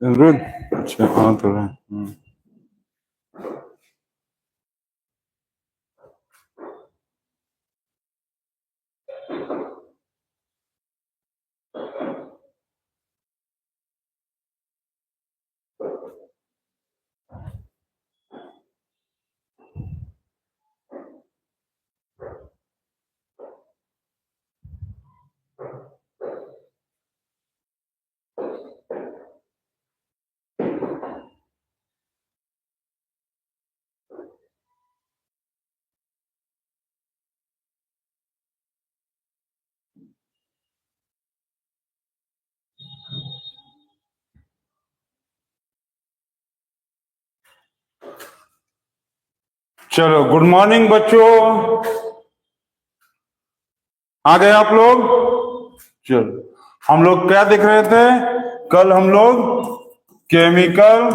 Good. अच्छा हाँ तो है। चलो गुड मॉर्निंग बच्चों, आ गए आप लोग। चलो हम लोग क्या देख रहे थे कल? हम लोग केमिकल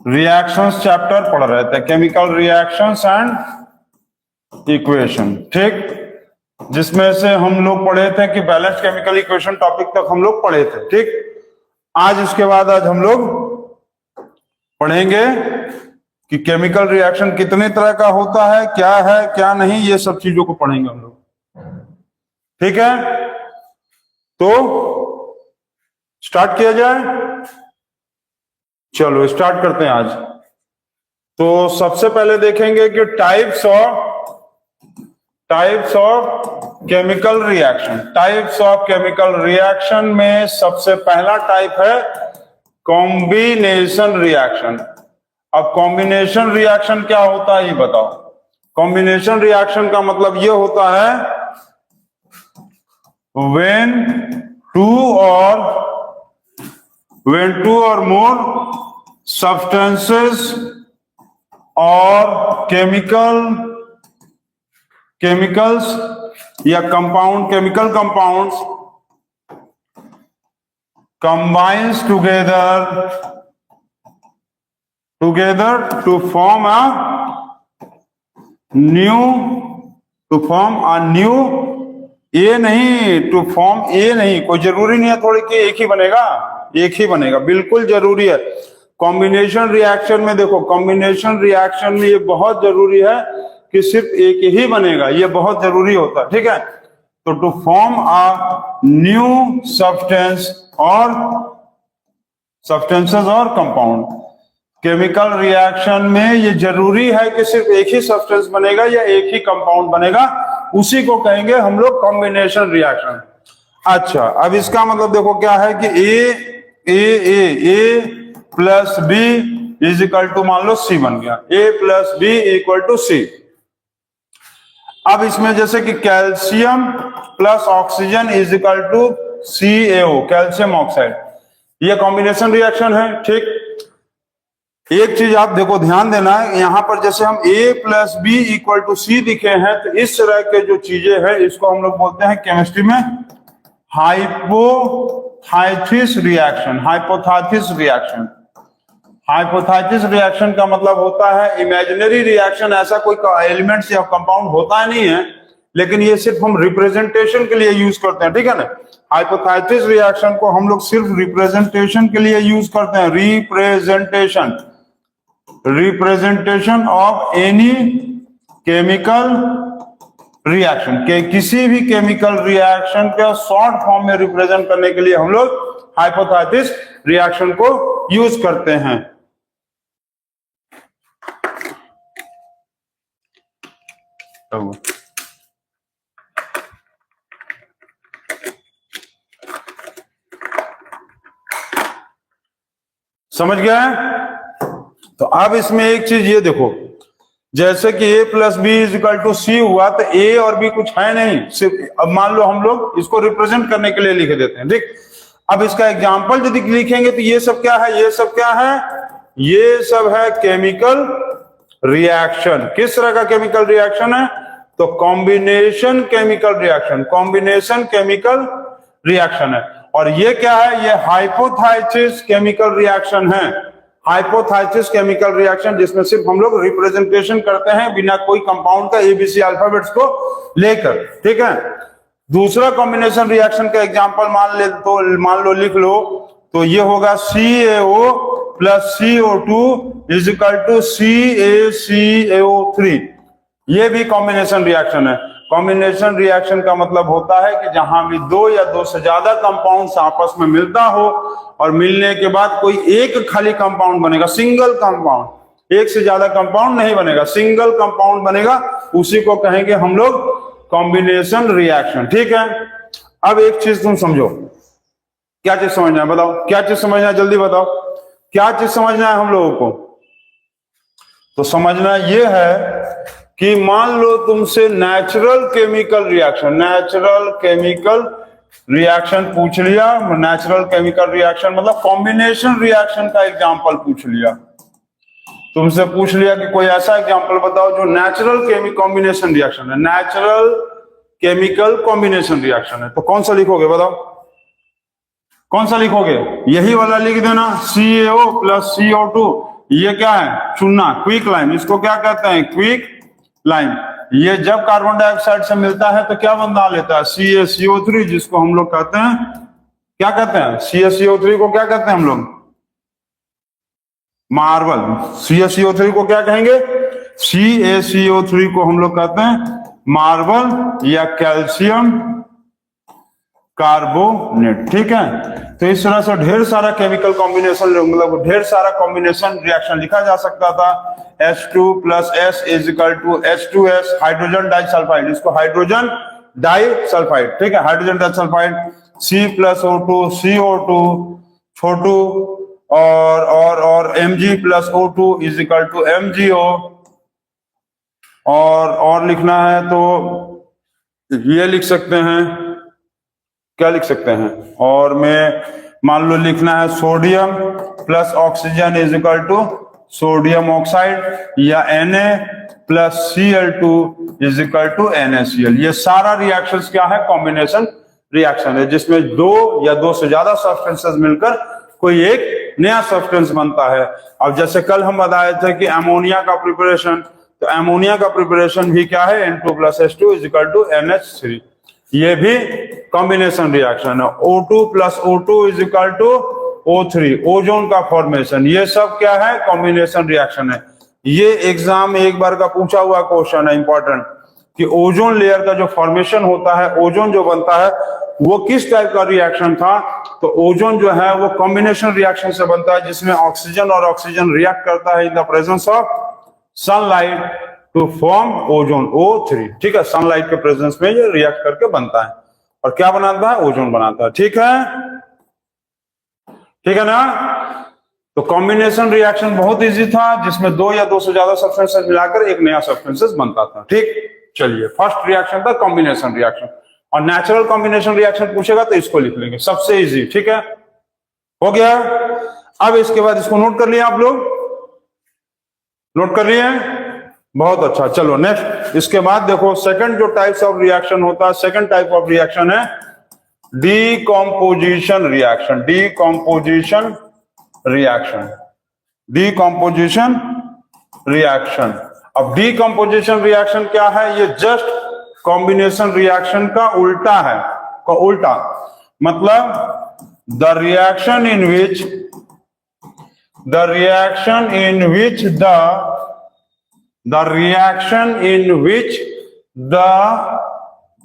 रिएक्शंस चैप्टर पढ़ रहे थे, केमिकल रिएक्शंस एंड इक्वेशन, ठीक। जिसमें से हम लोग पढ़े थे कि बैलेंस्ड केमिकल इक्वेशन टॉपिक तक हम लोग पढ़े थे, ठीक। आज उसके बाद आज हम लोग पढ़ेंगे कि केमिकल रिएक्शन कितने तरह का होता है क्या नहीं, ये सब चीजों को पढ़ेंगे हम लोग, ठीक है। तो स्टार्ट किया जाए। चलो स्टार्ट करते हैं आज। तो सबसे पहले देखेंगे कि types of chemical reaction. Types of chemical reaction में सबसे पहला टाइप है कॉम्बिनेशन रिएक्शन। अब कॉम्बिनेशन रिएक्शन क्या होता है ये बताओ। कॉम्बिनेशन रिएक्शन का मतलब ये होता है when two or more substances or chemicals या chemical compounds combines together to form a new ए नहीं, कोई जरूरी नहीं है थोड़ी कि एक ही बनेगा, बिल्कुल जरूरी है। कॉम्बिनेशन रिएक्शन में देखो, कॉम्बिनेशन रिएक्शन में ये बहुत जरूरी है कि सिर्फ एक ही बनेगा, ये बहुत जरूरी होता है, ठीक है। तो to form a new substances और कंपाउंड, केमिकल रिएक्शन में ये जरूरी है कि सिर्फ एक ही सब्सटेंस बनेगा या एक ही कंपाउंड बनेगा, उसी को कहेंगे हम लोग कॉम्बिनेशन रिएक्शन। अच्छा, अब इसका मतलब देखो क्या है कि A plus B is equal to, मान लो सी बन गया, A plus B equal to C. अब इसमें जैसे कि calcium plus oxygen is equal to CaO, calcium oxide, ये कॉम्बिनेशन रिएक्शन है, ठीक। एक चीज आप देखो, ध्यान देना है, यहां पर जैसे हम A plus B equal to C दिखे हैं, तो इस तरह के जो चीजें हैं इसको हम लोग बोलते हैं केमिस्ट्री में हाइपोथेसिस रिएक्शन का मतलब होता है इमेजिनरी रिएक्शन। ऐसा कोई एलिमेंट्स या कंपाउंड होता नहीं है, लेकिन ये सिर्फ हम रिप्रेजेंटेशन के लिए यूज करते हैं, ठीक है ना। हाइपोथेसिस रिएक्शन को हम लोग सिर्फ रिप्रेजेंटेशन के लिए यूज करते हैं, representation of any chemical reaction के, किसी भी केमिकल रिएक्शन के शॉर्ट फॉर्म में रिप्रेजेंट करने के लिए हम लोग हाइपोथेसिस रिएक्शन को यूज करते हैं। समझ गया है? तो अब इसमें एक चीज ये देखो, जैसे कि a plus B is equal to C हुआ, तो a और b कुछ है नहीं, सिर्फ अब मान लो हम लोग इसको रिप्रेजेंट करने के लिए लिख देते हैं, ठीक। अब इसका एग्जाम्पल यदि लिखेंगे तो ये सब क्या है, ये सब क्या है, ये सब है केमिकल रिएक्शन। किस तरह का केमिकल रिएक्शन है, तो combination chemical reaction, combination chemical reaction है। और ये क्या है, ये हाइपोथाइसिस केमिकल रिएक्शन है, हाइपोथाइसिस केमिकल रिएक्शन, जिसमें सिर्फ हम लोग रिप्रेजेंटेशन करते हैं बिना कोई कंपाउंड का एबीसी अल्फाबेट्स को लेकर, ठीक है। दूसरा कॉम्बिनेशन रिएक्शन का एग्जांपल मान लो लिख लो, तो ये होगा CaO plus CO2 is equal to CaCaO3। ये भी कॉम्बिनेशन रिएक्शन है। कॉम्बिनेशन रिएक्शन का मतलब होता है कि जहां भी दो या दो से ज्यादा कंपाउंड्स आपस में मिलता हो और मिलने के बाद कोई एक खाली कंपाउंड बनेगा, सिंगल कंपाउंड, एक से ज्यादा कंपाउंड नहीं बनेगा, सिंगल कंपाउंड बनेगा, उसी को कहेंगे हम लोग कॉम्बिनेशन रिएक्शन, ठीक है। अब एक चीज तुम समझो, क्या चीज समझना है बताओ, क्या चीज समझना है, जल्दी बताओ क्या चीज समझना है हम लोगों को। तो समझना यह है कि मान लो तुमसे natural chemical reaction, natural chemical reaction पूछ लिया, नेचुरल केमिकल रिएक्शन मतलब कॉम्बिनेशन रिएक्शन का एग्जांपल पूछ लिया, तुमसे पूछ लिया कि कोई ऐसा एग्जांपल बताओ जो नेचुरल कॉम्बिनेशन रिएक्शन है, नेचुरल केमिकल कॉम्बिनेशन रिएक्शन है, तो कौन सा लिखोगे बताओ, कौन सा लिखोगे, यही वाला लिख देना, CaO प्लस CO2। ये क्या है, चुनना, क्विक लाइम, इसको क्या कहते हैं, क्विक लाइम। ये जब कार्बन डाइऑक्साइड से मिलता है तो क्या बना लेता है, CaCO3, जिसको हम लोग कहते हैं, क्या कहते हैं, CaCO3 को क्या कहते हैं हम लोग, मार्बल। CaCO3 को क्या कहेंगे, CaCO3 को हम लोग कहते हैं मार्बल या कैल्शियम कार्बोनेट, ठीक है। तो इस तरह से ढेर सारा केमिकल कॉम्बिनेशन, मतलब ढेर सारा कॉम्बिनेशन रिएक्शन लिखा जा सकता था। H2 plus S is equal to H2S, hydrogen disulphide, इसको हाइड्रोजन डाइसल्फाइड, ठीक है, hydrogen disulphide. C plus O2 CO2 छोटू, और Mg plus O2 is equal to MgO। और लिखना है तो ये लिख सकते हैं, क्या लिख सकते हैं, और में मान लो लिखना है sodium plus oxygen is equal to sodium oxide, या Na plus Cl2 is equal to NaCl। ये सारा रिएक्शंस क्या है, कॉम्बिनेशन रिएक्शन है, जिसमें दो या दो से ज्यादा सब्सटेंसेस मिलकर कोई एक नया सब्सटेंस बनता है। अब जैसे कल हम बताए थे कि अमोनिया का प्रिपरेशन, तो अमोनिया का प्रिपरेशन भी क्या है, N2 plus H2 is equal to NH3। ये भी कॉम्बिनेशन रिएक्शन है। O2 plus O2 is equal to O3, ozone का फॉर्मेशन, ये सब क्या है, कॉम्बिनेशन रिएक्शन है। ये एग्जाम में एक बार का पूछा हुआ क्वेश्चन है इंपॉर्टेंट, कि ओजोन लेयर का जो फॉर्मेशन होता है, ओजोन जो बनता है, वो किस टाइप का रिएक्शन था। तो ओजोन जो है वो कॉम्बिनेशन रिएक्शन से बनता है, जिसमें ऑक्सीजन और ऑक्सीजन रिएक्ट करता है in the presence of sunlight to form ozone O3, ठीक है। सनलाइट के प्रेजेंस में ये रिएक्ट करके बनता है, और क्या बनाता है, ओजोन बनाता है, ठीक है, ठीक है ना। तो कॉम्बिनेशन रिएक्शन बहुत इजी था, जिसमें दो या दो से ज्यादा सब्सटेंसेस मिलाकर एक नया सब्सटेंसेस बनता था, ठीक। चलिए, फर्स्ट रिएक्शन था कॉम्बिनेशन रिएक्शन। और नेचुरल कॉम्बिनेशन रिएक्शन पूछेगा तो इसको लिख लेंगे, सबसे इजी, ठीक है, हो गया। अब इसके बाद इसको नोट कर लिया आप लोग, नोट कर लिए, बहुत अच्छा। चलो नेक्स्ट, इसके बाद देखो सेकंड जो टाइप्स ऑफ रिएक्शन होता है, सेकंड टाइप ऑफ रिएक्शन है decomposition reaction, decomposition reaction, decomposition reaction. अब डीकॉम्पोजिशन रिएक्शन क्या है, ये जस्ट कॉम्बिनेशन रिएक्शन का उल्टा है, का उल्टा मतलब the reaction in which the reaction in which the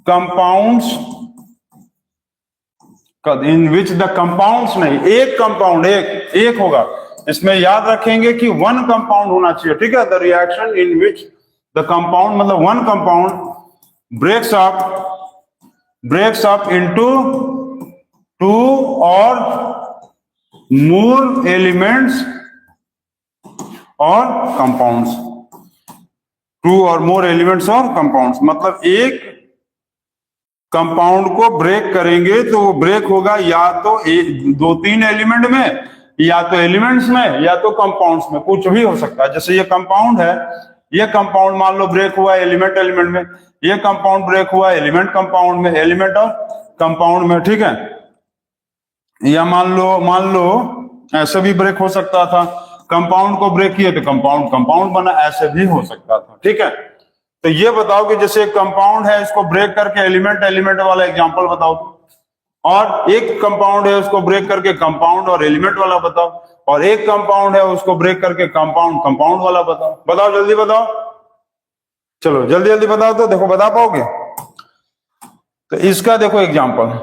compounds नहीं, एक कंपाउंड, एक होगा, इसमें याद रखेंगे कि वन कंपाउंड होना चाहिए, ठीक है। The reaction in which the compound मतलब one compound breaks up into two or more elements or compounds, two or more elements or compounds, मतलब एक कंपाउंड को ब्रेक करेंगे तो वो ब्रेक होगा या तो दो तीन एलिमेंट में, या तो एलिमेंट्स में, या तो कंपाउंड्स में, कुछ भी हो सकता है। जैसे ये कंपाउंड है, ये कंपाउंड मान लो ब्रेक हुआ एलिमेंट एलिमेंट में, ये कंपाउंड ब्रेक हुआ एलिमेंट कंपाउंड में, एलिमेंट और कंपाउंड में, ठीक है। या मान लो ऐसे भी ब्रेक हो सकता था, कंपाउंड को ब्रेक किए तो कंपाउंड कंपाउंड बना, ऐसे भी हो सकता था, ठीक है। तो ये बताओ कि जैसे एक कंपाउंड है, इसको ब्रेक करके एलिमेंट एलिमेंट वाला एग्जांपल बताओ, और एक कंपाउंड है उसको ब्रेक करके कंपाउंड और एलिमेंट वाला बताओ, और एक कंपाउंड है उसको ब्रेक करके कंपाउंड कंपाउंड वाला बताओ। बताओ जल्दी बताओ, चलो जल्दी जल्दी बताओ, तो देखो बता पाओगे। तो इसका देखो एग्जांपल,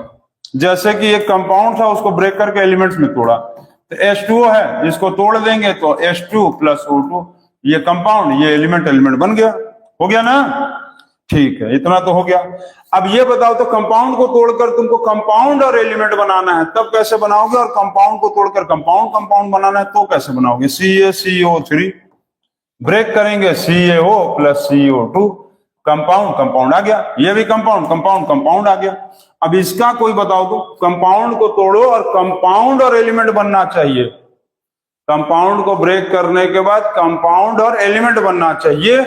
जैसे कि एक कंपाउंड था उसको ब्रेक करके एलिमेंट्स में तोड़ा, तो H2O है, इसको तोड़ देंगे तो H2 प्लस O2, ये कंपाउंड ये एलिमेंट एलिमेंट बन गया, हो गया ना, ठीक है, इतना तो हो गया। अब ये बताओ तो कंपाउंड को तोड़कर तुमको कंपाउंड और एलिमेंट बनाना है, तब कैसे बनाओगे, और कंपाउंड को तोड़कर कंपाउंड कंपाउंड बनाना है तो कैसे बनाओगे। CaCO3 ब्रेक करेंगे CaO plus CO2, compound compound आ गया, ये भी कंपाउंड कंपाउंड कंपाउंड आ गया। अब इसका कोई बताओ तो, कंपाउंड को तोड़ो और कंपाउंड और एलिमेंट बनना चाहिए, कंपाउंड को ब्रेक करने के बाद कंपाउंड और एलिमेंट बनना चाहिए,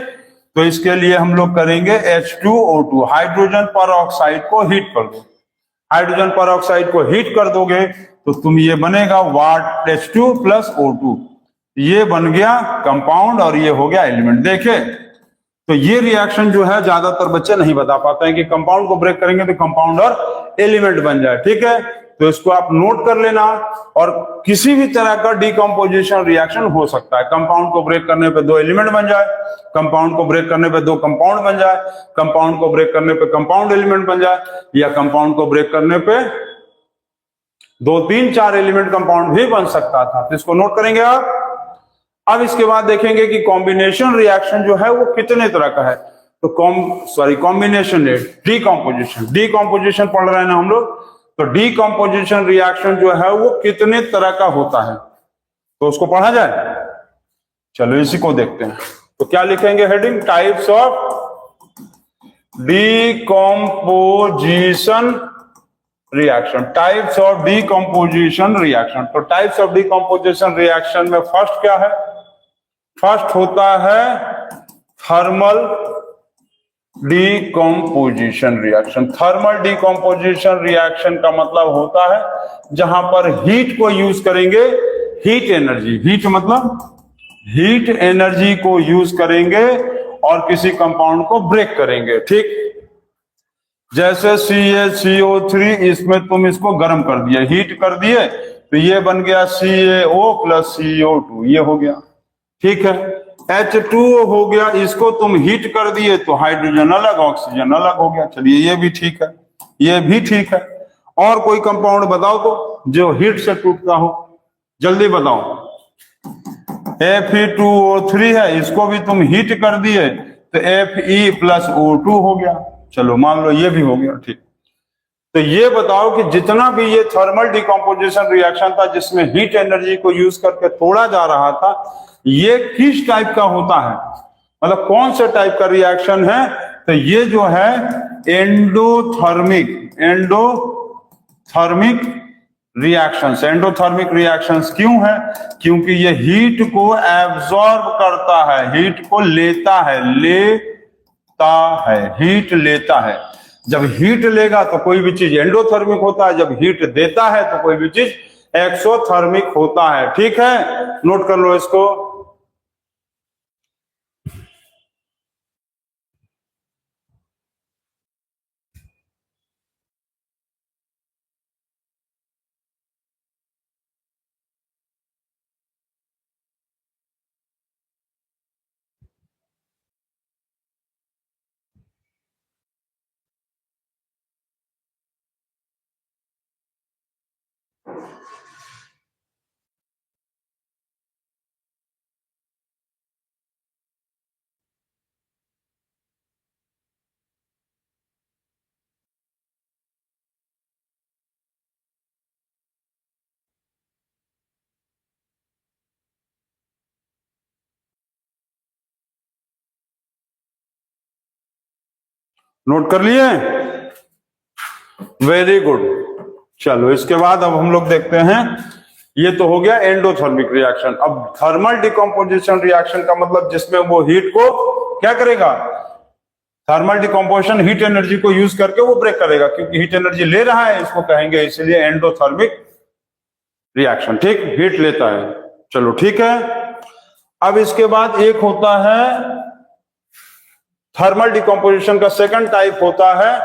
तो इसके लिए हम लोग करेंगे H2O2, हाइड्रोजन पर ऑक्साइड को हीट कर दो, हाइड्रोजन पर ऑक्साइड को हीट कर दोगे तो तुम ये बनेगा वाट H2 प्लस O2, ये बन गया कंपाउंड और ये हो गया एलिमेंट। देखे तो ये रिएक्शन जो है ज्यादातर बच्चे नहीं बता पाते हैं कि कंपाउंड को ब्रेक करेंगे तो कंपाउंड और एलिमेंट बन जाए, ठीक है। तो इसको आप नोट कर लेना, और किसी भी तरह का डिकम्पोजिशन रिएक्शन हो सकता है, कंपाउंड को ब्रेक करने पे दो एलिमेंट बन जाए, कंपाउंड को ब्रेक करने पे दो कंपाउंड बन जाए, कंपाउंड को ब्रेक करने पे कंपाउंड एलिमेंट बन जाए, या कंपाउंड को ब्रेक करने पे दो तीन चार एलिमेंट कंपाउंड भी बन सकता था। तो इसको नोट करेंगे आप। अब इसके बाद देखेंगे कि कॉम्बिनेशन रिएक्शन जो है वो कितने तरह का है। तो कॉम्बिनेशन डीकॉम्पोजिशन पढ़ रहे हैं ना हम लोग, तो डीकॉम्पोजिशन रिएक्शन जो है वो कितने तरह का होता है, तो उसको पढ़ा जाए। चलो इसी को देखते हैं। तो क्या लिखेंगे heading, types of decomposition reaction, types of decomposition reaction. तो टाइप्स ऑफ डीकॉम्पोजिशन रिएक्शन में फर्स्ट क्या है, फर्स्ट होता है thermal decomposition reaction. Thermal decomposition reaction का मतलब होता है जहां पर हीट को यूज करेंगे, हीट एनर्जी, हीट मतलब हीट एनर्जी को यूज करेंगे और किसी कंपाउंड को ब्रेक करेंगे, ठीक। जैसे CaCO3, इसमें तुम इसको गर्म कर दिए, हीट कर दिए, तो ये बन गया CaO प्लस CO2, ये हो गया, ठीक है। H2O हो गया, इसको तुम हीट कर दिए तो हाइड्रोजन अलग ऑक्सीजन अलग हो गया, चलिए ये भी ठीक है, ये भी ठीक है। और कोई कंपाउंड बताओ तो जो हीट से टूटता हो, जल्दी बताओ। Fe2O3 है, इसको भी तुम हीट कर दिए तो Fe प्लस O2 हो गया, चलो मान लो ये भी हो गया, ठीक। तो ये बताओ कि जितना भी ये थर्मल डिकम्पोजिशन रिएक्शन था जिसमें हीट एनर्जी को यूज करके तोड़ा जा रहा था, ये किस टाइप का होता है, मतलब कौन से टाइप का रिएक्शन है, तो ये जो है एंडोथर्मिक रिएक्शंस। एंडोथर्मिक रिएक्शंस क्यों है, क्योंकि ये हीट को एब्जॉर्ब करता है, हीट को लेता है, हीट लेता है। जब हीट लेगा तो कोई भी चीज एंडोथर्मिक होता है, जब हीट देता है तो कोई भी चीज एक्सोथर्मिक होता है, ठीक है। नोट कर लो इसको। नोट कर लिए? Very good. चलो इसके बाद अब हम लोग देखते हैं, ये तो हो गया एंडोथर्मिक रिएक्शन। अब थर्मल डिकम्पोजिशन रिएक्शन का मतलब जिसमें वो हीट को क्या करेगा, थर्मल डिकम्पोजिशन हीट एनर्जी को यूज करके वो ब्रेक करेगा, क्योंकि हीट एनर्जी ले रहा है इसको कहेंगे इसलिए एंडोथर्मिक रिएक्शन। ठीक, हीट लेता है। चलो ठीक है। अब इसके बाद एक होता है थर्मल डिकम्पोजिशन का सेकंड टाइप होता है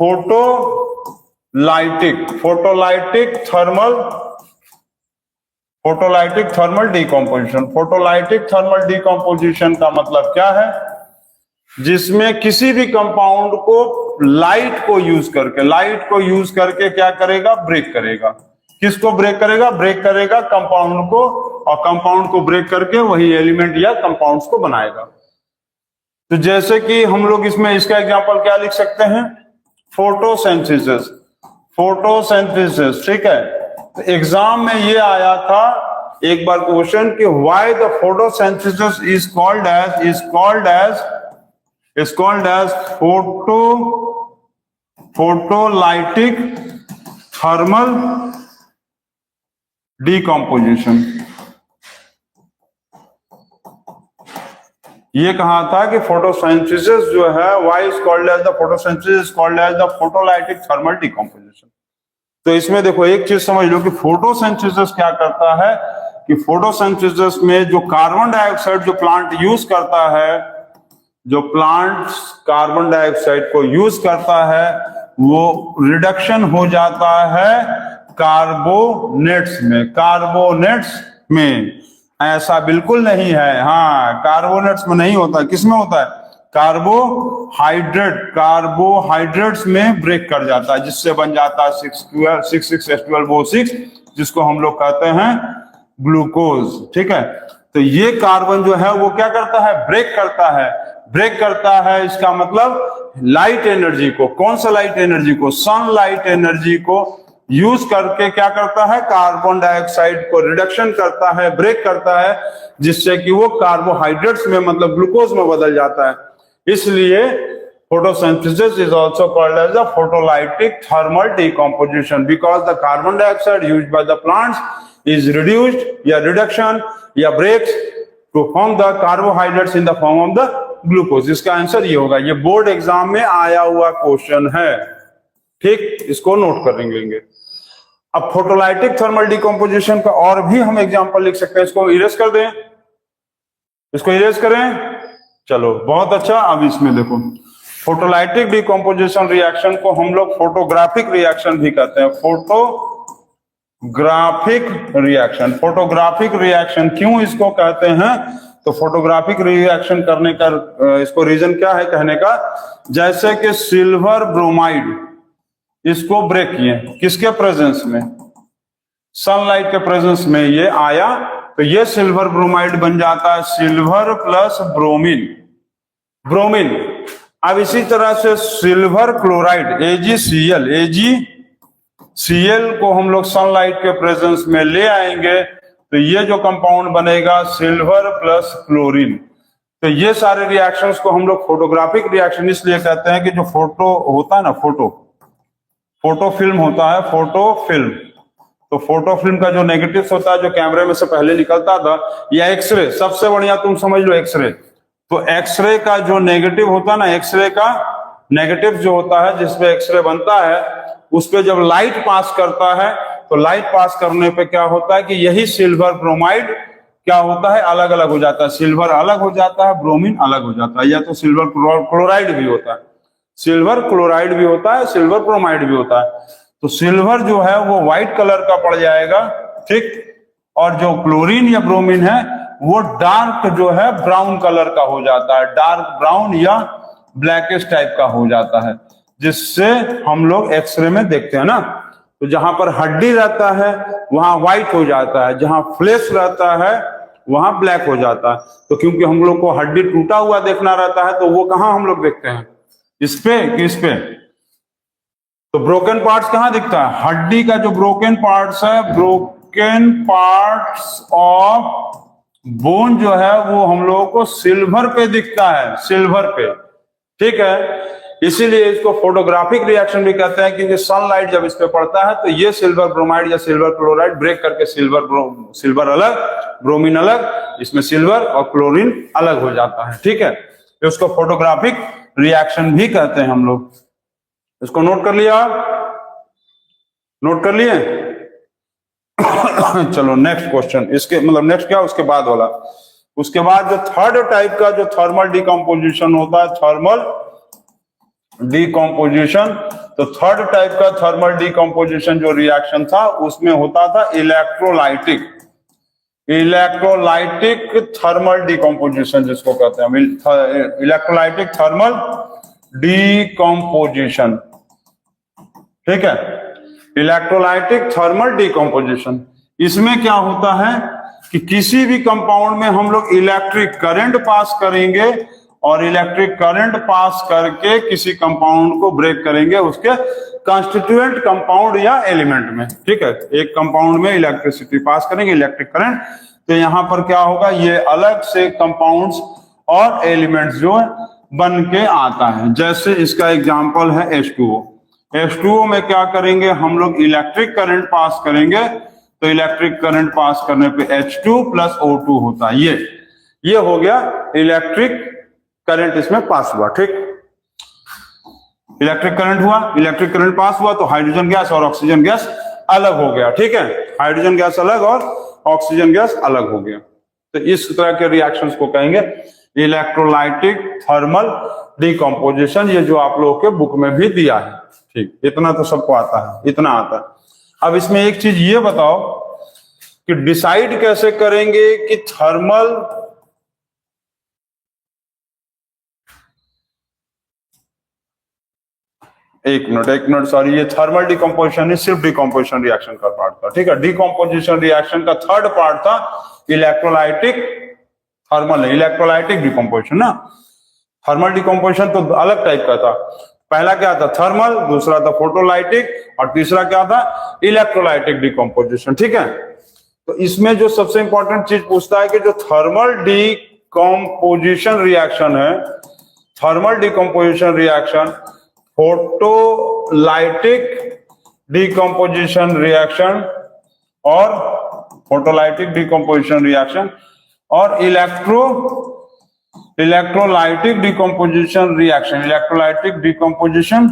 photolytic thermal decomposition. Photolytic thermal decomposition का मतलब क्या है, जिसमें किसी भी कंपाउंड को लाइट को यूज करके क्या करेगा, ब्रेक करेगा। किसको ब्रेक करेगा? ब्रेक करेगा कंपाउंड को, और कंपाउंड को ब्रेक करके वही एलिमेंट या कंपाउंड्स को बनाएगा। तो जैसे कि हम लोग इसमें इसका एग्जांपल क्या लिख सकते हैं, फोटोसिंथेसिस। ठीक है। तो एग्जाम में ये आया था एक बार क्वेश्चन कि why the photosynthesis is called as photolytic thermal decomposition. ये कहा था कि फोटोसिंथेसिस जो है why is called as the photosynthesis called as the photolytic thermal decomposition. तो इसमें देखो एक चीज समझ लो कि फोटोसिंथेसिस क्या करता है, कि फोटोसिंथेसिस में जो कार्बन डाइऑक्साइड जो प्लांट यूज करता है, जो प्लांट कार्बन डाइऑक्साइड को यूज करता है वो रिडक्शन हो जाता है कार्बोनेट्स में। ऐसा बिल्कुल नहीं है, हाँ कार्बोनेट्स में नहीं होता, किसमें होता है, कार्बोहाइड्रेट्स में ब्रेक कर जाता है, जिससे बन जाता है 6,6,H12O6, जिसको हम लोग कहते हैं ग्लूकोज। ठीक है। तो ये कार्बन जो है वो क्या करता है, ब्रेक करता है। इसका मतलब लाइट एनर्जी को, कौन सा लाइट एनर्जी को, सनलाइट एनर्जी को यूज करके क्या करता है, कार्बन डाइऑक्साइड को रिडक्शन करता है, ब्रेक करता है, जिससे कि वो कार्बोहाइड्रेट्स में मतलब ग्लूकोज में बदल जाता है। इसलिए photosynthesis is also called as the photolytic thermal decomposition because the carbon dioxide used by the plants is reduced या reduction या breaks to form the carbohydrates in the form of the glucose। इसका answer ये होगा, ये board exam में आया हुआ question है। ठीक, इसको नोट कर लेंगे। अब फोटोलाइटिक थर्मल डिकम्पोजिशन का और भी हम एग्जांपल लिख सकते हैं। इसको इरेज कर दें, इसको इरेज करें। चलो बहुत अच्छा। अब इसमें देखो फोटोलाइटिक डिकम्पोजिशन रिएक्शन को हम लोग फोटोग्राफिक रिएक्शन भी कहते हैं। फोटोग्राफिक रिएक्शन क्यों इसको कहते हैं, तो फोटोग्राफिक रिएक्शन करने का इसको रीजन क्या है कहने का, जैसे कि सिल्वर ब्रोमाइड इसको ब्रेक किए, किसके प्रेजेंस में, सनलाइट के प्रेजेंस में ये आया, तो ये सिल्वर ब्रोमाइड बन जाता है सिल्वर प्लस ब्रोमीन। अब इसी तरह से सिल्वर क्लोराइड AgCl को हम लोग सनलाइट के प्रेजेंस में ले आएंगे, तो ये जो कंपाउंड बनेगा सिल्वर प्लस क्लोरीन। तो ये सारे रिएक्शंस को हम लोग फोटोग्राफिक रिएक्शन इसलिए कहते हैं कि जो फोटो होता है ना, फोटो फिल्म होता है, तो फोटो फिल्म का जो नेगेटिव होता है, जो कैमरे में से पहले निकलता था, या एक्सरे, सबसे बढ़िया तुम समझ लो एक्सरे। तो एक्सरे का जो नेगेटिव होता है ना, एक्सरे का नेगेटिव जो होता है जिसपे एक्सरे बनता है, उस पे जब लाइट पास करता है, तो लाइट पास करने पे क्या होता है कि यही सिल्वर ब्रोमाइड क्या होता है, अलग अलग हो जाता है। सिल्वर अलग हो जाता है, ब्रोमीन अलग हो जाता है, या तो सिल्वर क्लोराइड भी होता है, सिल्वर ब्रोमाइड भी होता है। तो सिल्वर जो है वो व्हाइट कलर का पड़ जाएगा, ठीक, और जो क्लोरीन या ब्रोमीन है वो डार्क जो है ब्राउन कलर का हो जाता है, डार्क ब्राउन या ब्लैकिश टाइप का हो जाता है, जिससे हम लोग एक्सरे में देखते हैं ना। तो जहां पर हड्डी रहता है वहां व्हाइट हो जाता है, जहां फ्लेश रहता है वहां ब्लैक हो जाता है। तो क्योंकि हम लोग को हड्डी टूटा हुआ देखना रहता है, तो वो कहां हम लोग देखते हैं, इस पे कि इस पे। तो ब्रोकन पार्ट्स कहां दिखता है, हड्डी का जो ब्रोकन पार्ट्स है, ब्रोकन पार्ट्स ऑफ बोन जो है वो हम लोगों को सिल्वर पे दिखता है, सिल्वर पे, ठीक है। इसीलिए इसको फोटोग्राफिक रिएक्शन भी कहते हैं, क्योंकि सनलाइट जब इस पे पड़ता है तो ये सिल्वर ब्रोमाइड या सिल्वर क्लोराइड ब्रेक करके सिल्वर अलग, ब्रोमीन अलग, इसमें सिल्वर और क्लोरीन अलग हो जाता है। ठीक है, तो उसको फोटोग्राफिक रिएक्शन भी कहते हैं हम लोग। इसको नोट कर लिया, नोट कर लिए? चलो नेक्स्ट क्वेश्चन, इसके मतलब नेक्स्ट क्या उसके बाद वाला। उसके बाद जो थर्ड टाइप का जो थर्मल डिकम्पोजिशन होता है, थर्मल डिकम्पोजिशन, तो थर्ड टाइप का थर्मल डिकम्पोजिशन जो रिएक्शन था उसमें होता था इलेक्ट्रोलाइटिक, इलेक्ट्रोलाइटिक थर्मल डिकम्पोजिशन जिसको कहते हैं, इलेक्ट्रोलाइटिक थर्मल डिकम्पोजिशन। ठीक है, इलेक्ट्रोलाइटिक थर्मल डिकम्पोजिशन, इसमें क्या होता है कि किसी भी कंपाउंड में हम लोग इलेक्ट्रिक करंट पास करेंगे और इलेक्ट्रिक करंट पास करके किसी कंपाउंड को ब्रेक करेंगे उसके कंस्टिट्यूएंट कंपाउंड या एलिमेंट में। ठीक है, एक कंपाउंड में इलेक्ट्रिसिटी पास करेंगे, इलेक्ट्रिक करंट, तो यहां पर क्या होगा, ये अलग से कंपाउंड्स और एलिमेंट्स जो बन के आता है। जैसे इसका एग्जांपल है H2O। H2O में क्या करेंगे हम लोग, इलेक्ट्रिक करंट पास करेंगे, तो इलेक्ट्रिक करंट पास करने पे H2 प्लस O2 होता है। ये हो गया इलेक्ट्रिक करंट इसमें पास हुआ। ठीक, इलेक्ट्रिक करंट हुआ, इलेक्ट्रिक करंट पास हुआ तो हाइड्रोजन गैस और ऑक्सीजन गैस अलग हो गया। ठीक है, हाइड्रोजन गैस अलग और ऑक्सीजन गैस अलग हो गया। तो इस तरह के रिएक्शंस को कहेंगे इलेक्ट्रोलाइटिक थर्मल डिकम्पोजिशन, ये जो आप लोगों के बुक में भी दिया है। ठीक, इतना तो सबको आता है, इतना आता है। अब इसमें एक चीज ये बताओ कि डिसाइड कैसे करेंगे कि थर्मल एक मिनट सॉरी, ये थर्मल डिकम्पोजिशन है, सिर्फ डिकम्पोजिशन रिएक्शन का पार्ट था। ठीक है, डिकम्पोजिशन रिएक्शन का थर्ड पार्ट था इलेक्ट्रोलाइटिक थर्मल, इलेक्ट्रोलाइटिक डिकम्पोजिशन ना। थर्मल डिकम्पोजिशन तो अलग टाइप का था, पहला क्या था थर्मल, दूसरा था फोटोलाइटिक और तीसरा क्या था इलेक्ट्रोलाइटिक डिकम्पोजिशन। ठीक है, तो इसमें जो सबसे इंपॉर्टेंट चीज पूछता है कि जो थर्मल डिकम्पोजिशन रिएक्शन है, thermal decomposition reaction, photolytic decomposition reaction और फोटोलाइटिक डिकम्पोजिशन रिएक्शन और electrolytic decomposition reaction, electrolytic decomposition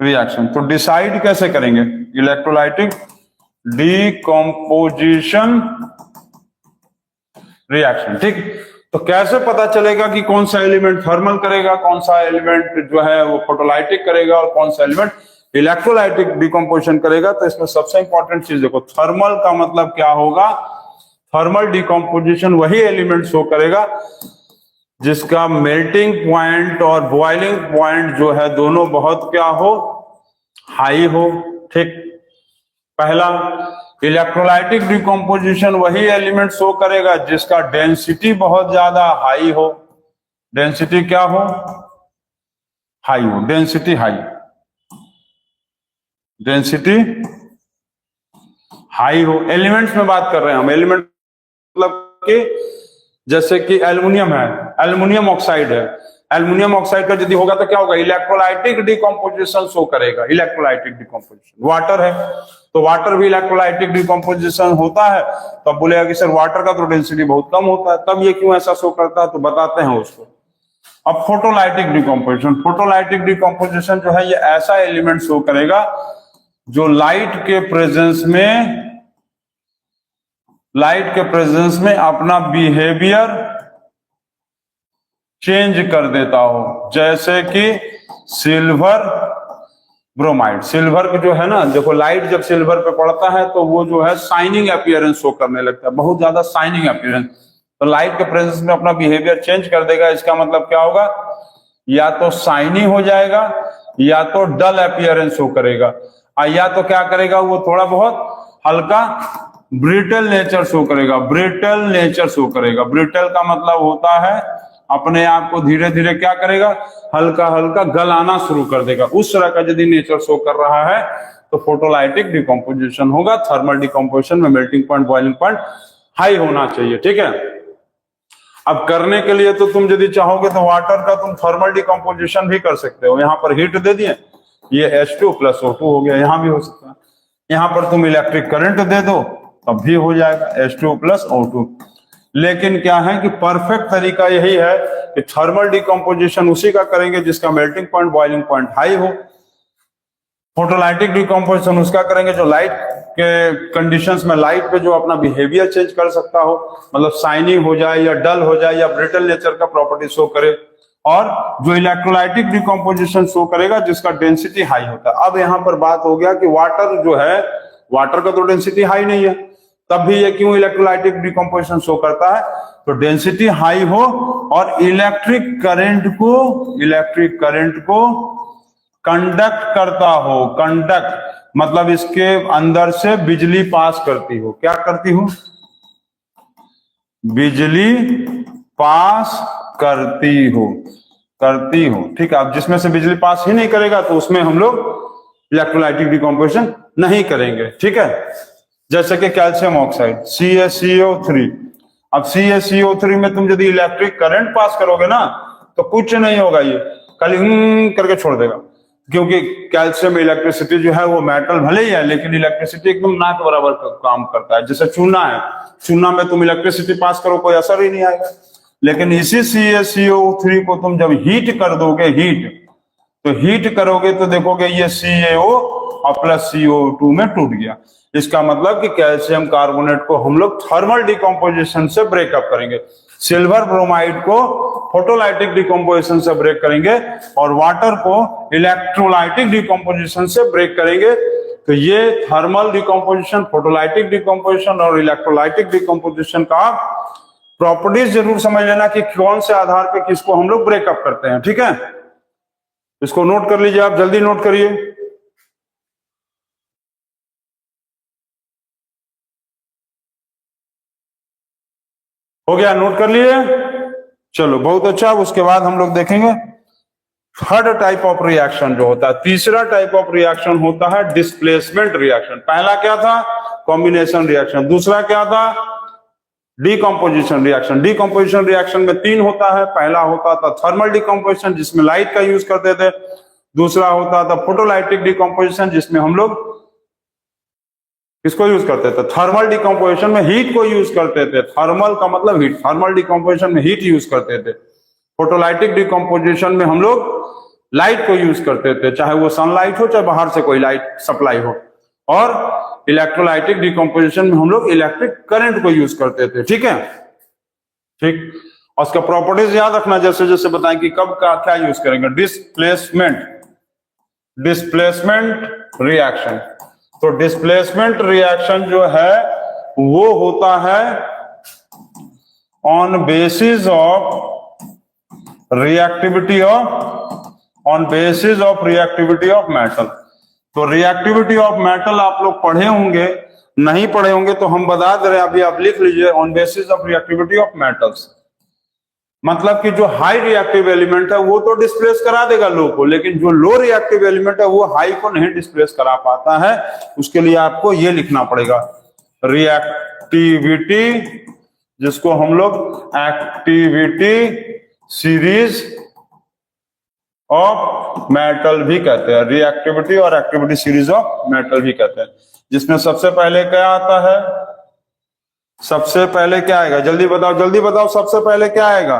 reaction. तो डिसाइड कैसे करेंगे इलेक्ट्रोलाइटिक डिकम्पोजिशन रिएक्शन। ठीक, तो कैसे पता चलेगा कि कौन सा एलिमेंट थर्मल करेगा, कौन सा एलिमेंट जो है वो फोटोलाइटिक करेगा और कौन सा एलिमेंट इलेक्ट्रोलाइटिक डिकम्पोजिशन करेगा। तो इसमें सबसे इंपॉर्टेंट चीज देखो, थर्मल का मतलब क्या होगा, थर्मल डिकम्पोजिशन वही एलिमेंट शो करेगा जिसका मेल्टिंग पॉइंट और बॉइलिंग पॉइंट जो है दोनों बहुत क्या हो, हाई हो। ठीक, पहला। इलेक्ट्रोलाइटिक डिकम्पोजिशन वही एलिमेंट शो करेगा जिसका डेंसिटी बहुत ज्यादा हाई हो, डेंसिटी क्या हो, हाई हो, डेंसिटी हाई, डेंसिटी हाई हो। एलिमेंट्स में बात कर रहे हैं हम, एलिमेंट मतलब कि जैसे कि एल्युमिनियम है, एल्युमिनियम ऑक्साइड है, एल्युमिनियम ऑक्साइड का यदि होगा तो क्या होगा, इलेक्ट्रोलाइटिक डिकम्पोजिशन शो करेगा, इलेक्ट्रोलाइटिक डिकम्पोजिशन। वाटर है तो वाटर भी इलेक्ट्रोलाइटिक डिकम्पोजिशन होता है, तो अब बोलेगा कि सर वाटर का तो डेंसिटी बहुत कम होता है, तब ये क्यों ऐसा शो करता है, तो बताते हैं उसको। अब फोटोलाइटिक डिकम्पोजिशन, फोटोलाइटिक डिकम्पोजिशन जो है ये ऐसा एलिमेंट शो करेगा जो लाइट के प्रेजेंस में अपना बिहेवियर चेंज कर देता हो, जैसे कि सिल्वर ब्रोमाइड। सिल्वर के जो है ना, देखो लाइट जब सिल्वर पे पड़ता है तो वो जो है शाइनिंग अपीयरेंस शो करने लगता है, बहुत ज्यादा शाइनिंग अपीयरेंस। तो लाइट के प्रेजेंस में अपना बिहेवियर चेंज कर देगा, इसका मतलब क्या होगा, या तो शाइनी हो जाएगा या तो डल अपीयरेंस शो करेगा, या तो क्या करेगा वो थोड़ा बहुत हल्का ब्रिटल नेचर शो करेगा, ब्रिटल नेचर शो करेगा। ब्रिटल का मतलब होता है अपने आप को धीरे धीरे क्या करेगा, हल्का हल्का गलाना शुरू कर देगा। उस तरह का यदि नेचर शो कर रहा है तो फोटोलाइटिक डिकम्पोजिशन होगा। थर्मल डिकम्पोजिशन में melting point, boiling point high होना चाहिए। ठीक है, अब करने के लिए तो तुम यदि चाहोगे तो वाटर का तुम थर्मल डिकम्पोजिशन भी कर सकते हो। यहाँ पर हीट दे दिए, ये H2 + O2 हो गया, यहाँ भी हो सकता है। यहाँ पर तुम इलेक्ट्रिक करंट दे दो तब भी हो जाएगा H2 + O2। लेकिन क्या है कि परफेक्ट तरीका यही है कि थर्मल डिकम्पोजिशन उसी का करेंगे जिसका melting point, boiling point high हो। फोटोलाइटिक डिकम्पोजिशन उसका करेंगे जो लाइट के कंडीशंस में लाइट पे जो अपना बिहेवियर चेंज कर सकता हो, मतलब शाइनिंग हो जाए या डल हो जाए या ब्रिटल नेचर का प्रॉपर्टी शो करे। और जो इलेक्ट्रोलाइटिक डिकम्पोजिशन शो करेगा जिसका डेंसिटी हाई होता है। अब यहाँ पर बात हो गया कि वाटर जो है, वाटर का तो डेंसिटी हाई नहीं है, तब भी ये क्यों इलेक्ट्रोलाइटिक डिकम्पोजिशन शो करता है? तो डेंसिटी हाई हो और इलेक्ट्रिक करंट को कंडक्ट करता हो। कंडक्ट मतलब इसके अंदर से बिजली पास करती हो। क्या करती हो? बिजली पास करती हो। ठीक है। अब जिसमें से बिजली पास ही नहीं करेगा तो उसमें हम लोग इलेक्ट्रोलाइटिक डिकम्पोजिशन नहीं करेंगे। ठीक है। जैसे कि कैल्शियम ऑक्साइड CaCO3। अब CaCO3 में तुम यदि इलेक्ट्रिक करंट पास करोगे ना तो कुछ नहीं होगा, ये खाली करके छोड़ देगा। क्योंकि कैल्शियम इलेक्ट्रिसिटी जो है वो मेटल भले ही है लेकिन इलेक्ट्रिसिटी एकदम ना के बराबर काम करता है। जैसे चूना है, चूना में तुम इलेक्ट्रिसिटी पास करो कोई असर ही नहीं आएगा। लेकिन इसी CaCO3 को तुम जब हीट कर दोगे, हीट करोगे तो देखोगे ये CaO और +CO2 में टूट गया। इसका मतलब कि कैल्शियम कार्बोनेट को हम लोग थर्मल डिकम्पोजिशन से ब्रेकअप करेंगे, सिल्वर ब्रोमाइड को फोटोलाइटिक डिकम्पोजिशन से ब्रेक करेंगे और वाटर को इलेक्ट्रोलाइटिक डिकम्पोजिशन से ब्रेक करेंगे। तो ये थर्मल डिकम्पोजिशन, फोटोलाइटिक डिकम्पोजिशन और इलेक्ट्रोलाइटिक डिकम्पोजिशन का प्रॉपर्टीज जरूर समझ लेना कि कौन से आधार पे किसको हम लोग ब्रेकअप करते हैं। ठीक है, इसको नोट कर लीजिए, आप जल्दी नोट करिए। हो गया, नोट कर लिए? चलो बहुत अच्छा। उसके बाद हम लोग देखेंगे थर्ड टाइप ऑफ रिएक्शन जो होता है। तीसरा टाइप ऑफ रिएक्शन होता है डिस्प्लेसमेंट रिएक्शन। पहला क्या था? Combination reaction. दूसरा क्या था? Decomposition reaction. डिकम्पोजिशन रिएक्शन में 3 होता है। पहला होता था थर्मल डिकम्पोजिशन जिसमें लाइट का यूज करते थे। दूसरा होता था फोटोलाइटिक डिकम्पोजिशन जिसमें हम लोग किसको यूज करते थे? थर्मल डिकम्पोजिशन में हीट को यूज करते थे। थर्मल का मतलब हीट, थर्मल डिकम्पोजिशन में हीट यूज करते थे। फोटोलाइटिक डिकम्पोजिशन में हम लोग लाइट को यूज करते थे, चाहे वो सनलाइट हो चाहे बाहर से कोई लाइट सप्लाई हो। और इलेक्ट्रोलाइटिक डिकम्पोजिशन में हम लोग इलेक्ट्रिक करंट को यूज करते थे। ठीक है, ठीक। और उसका प्रॉपर्टीज याद रखना, जैसे जैसे बताएं कि कब का क्या यूज करेंगे। Displacement reaction. तो डिस्प्लेसमेंट रिएक्शन जो है वो होता है on basis of reactivity of metal. तो रिएक्टिविटी ऑफ मेटल आप लोग पढ़े होंगे, नहीं पढ़े होंगे तो हम बता दे रहे हैं, अभी आप लिख लीजिए। On basis of reactivity of metals मतलब कि जो हाई रिएक्टिव एलिमेंट है वो तो डिस्प्लेस करा देगा लो को, लेकिन जो लो रिएक्टिव एलिमेंट है वो हाई को नहीं डिस्प्लेस करा पाता है। उसके लिए आपको ये लिखना पड़ेगा रिएक्टिविटी, जिसको हम लोग एक्टिविटी सीरीज ऑफ मेटल भी कहते हैं। रिएक्टिविटी और एक्टिविटी सीरीज ऑफ मेटल भी कहते हैं। जिसमें सबसे पहले क्या आता है? सबसे पहले क्या आएगा? जल्दी बताओ सबसे पहले क्या आएगा?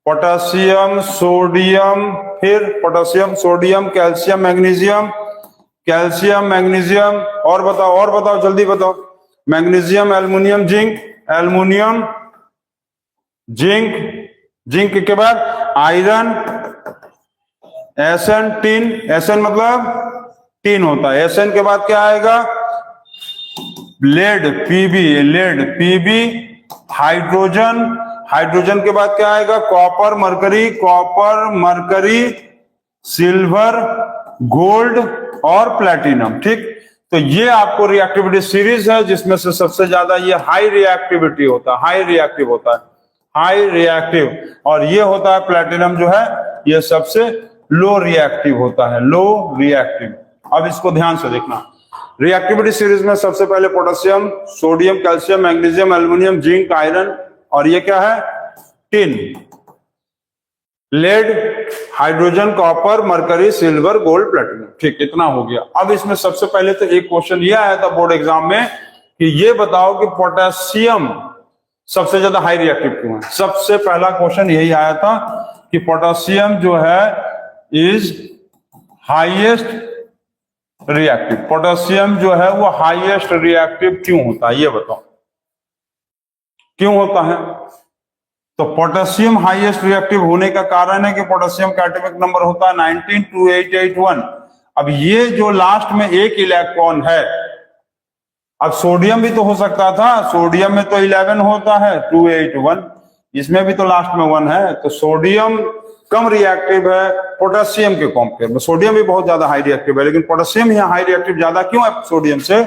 पोटेशियम, सोडियम, फिर पोटेशियम, सोडियम, कैल्शियम, मैग्नीशियम, और बताओ जल्दी बताओ। मैग्नीशियम, एल्युमिनियम, जिंक के बाद आयरन, एसएन, टिन। एसएन मतलब टिन होता है। एसएन के बाद क्या आएगा? लेड, पीबी, हाइड्रोजन के बाद क्या आएगा? कॉपर, मरकरी, सिल्वर, गोल्ड और प्लेटिनम। ठीक, तो ये आपको रिएक्टिविटी सीरीज है जिसमें से सबसे ज्यादा ये हाई रिएक्टिव होता है। और ये होता है प्लेटिनम जो है ये सबसे लो रिएक्टिव होता है, लो रिएक्टिव। अब इसको ध्यान से देखना। रिएक्टिविटी सीरीज में सबसे पहले potassium, sodium, calcium, magnesium, aluminium, zinc, iron और ये क्या है, tin. Lead, hydrogen, copper, mercury, silver, gold, platinum. ठीक, इतना हो गया। अब इसमें सबसे पहले तो एक क्वेश्चन ये आया था बोर्ड एग्जाम में कि ये बताओ कि पोटेशियम सबसे ज्यादा हाई रिएक्टिव क्यों है। सबसे पहला क्वेश्चन यही आया था कि पोटेशियम जो है इज हाईएस्ट रिएक्टिव। पोटेशियम जो है वो हाईएस्ट रिएक्टिव क्यों होता है, ये बताओ क्यों होता है। तो पोटेशियम हाईएस्ट रिएक्टिव होने का कारण है कि पोटेशियम का एटॉमिक नंबर होता है 192881। अब ये जो लास्ट में एक इलेक्ट्रॉन है, अब सोडियम भी तो हो सकता था, सोडियम में तो 11 होता है 281, इसमें भी तो लास्ट में 1 है। तो सोडियम कम रिएक्टिव है पोटेशियम के कंपेयर में। सोडियम भी बहुत ज्यादा हाई रिएक्टिव है, लेकिन पोटेशियम यहाँ हाई रिएक्टिव ज्यादा क्यों है सोडियम से।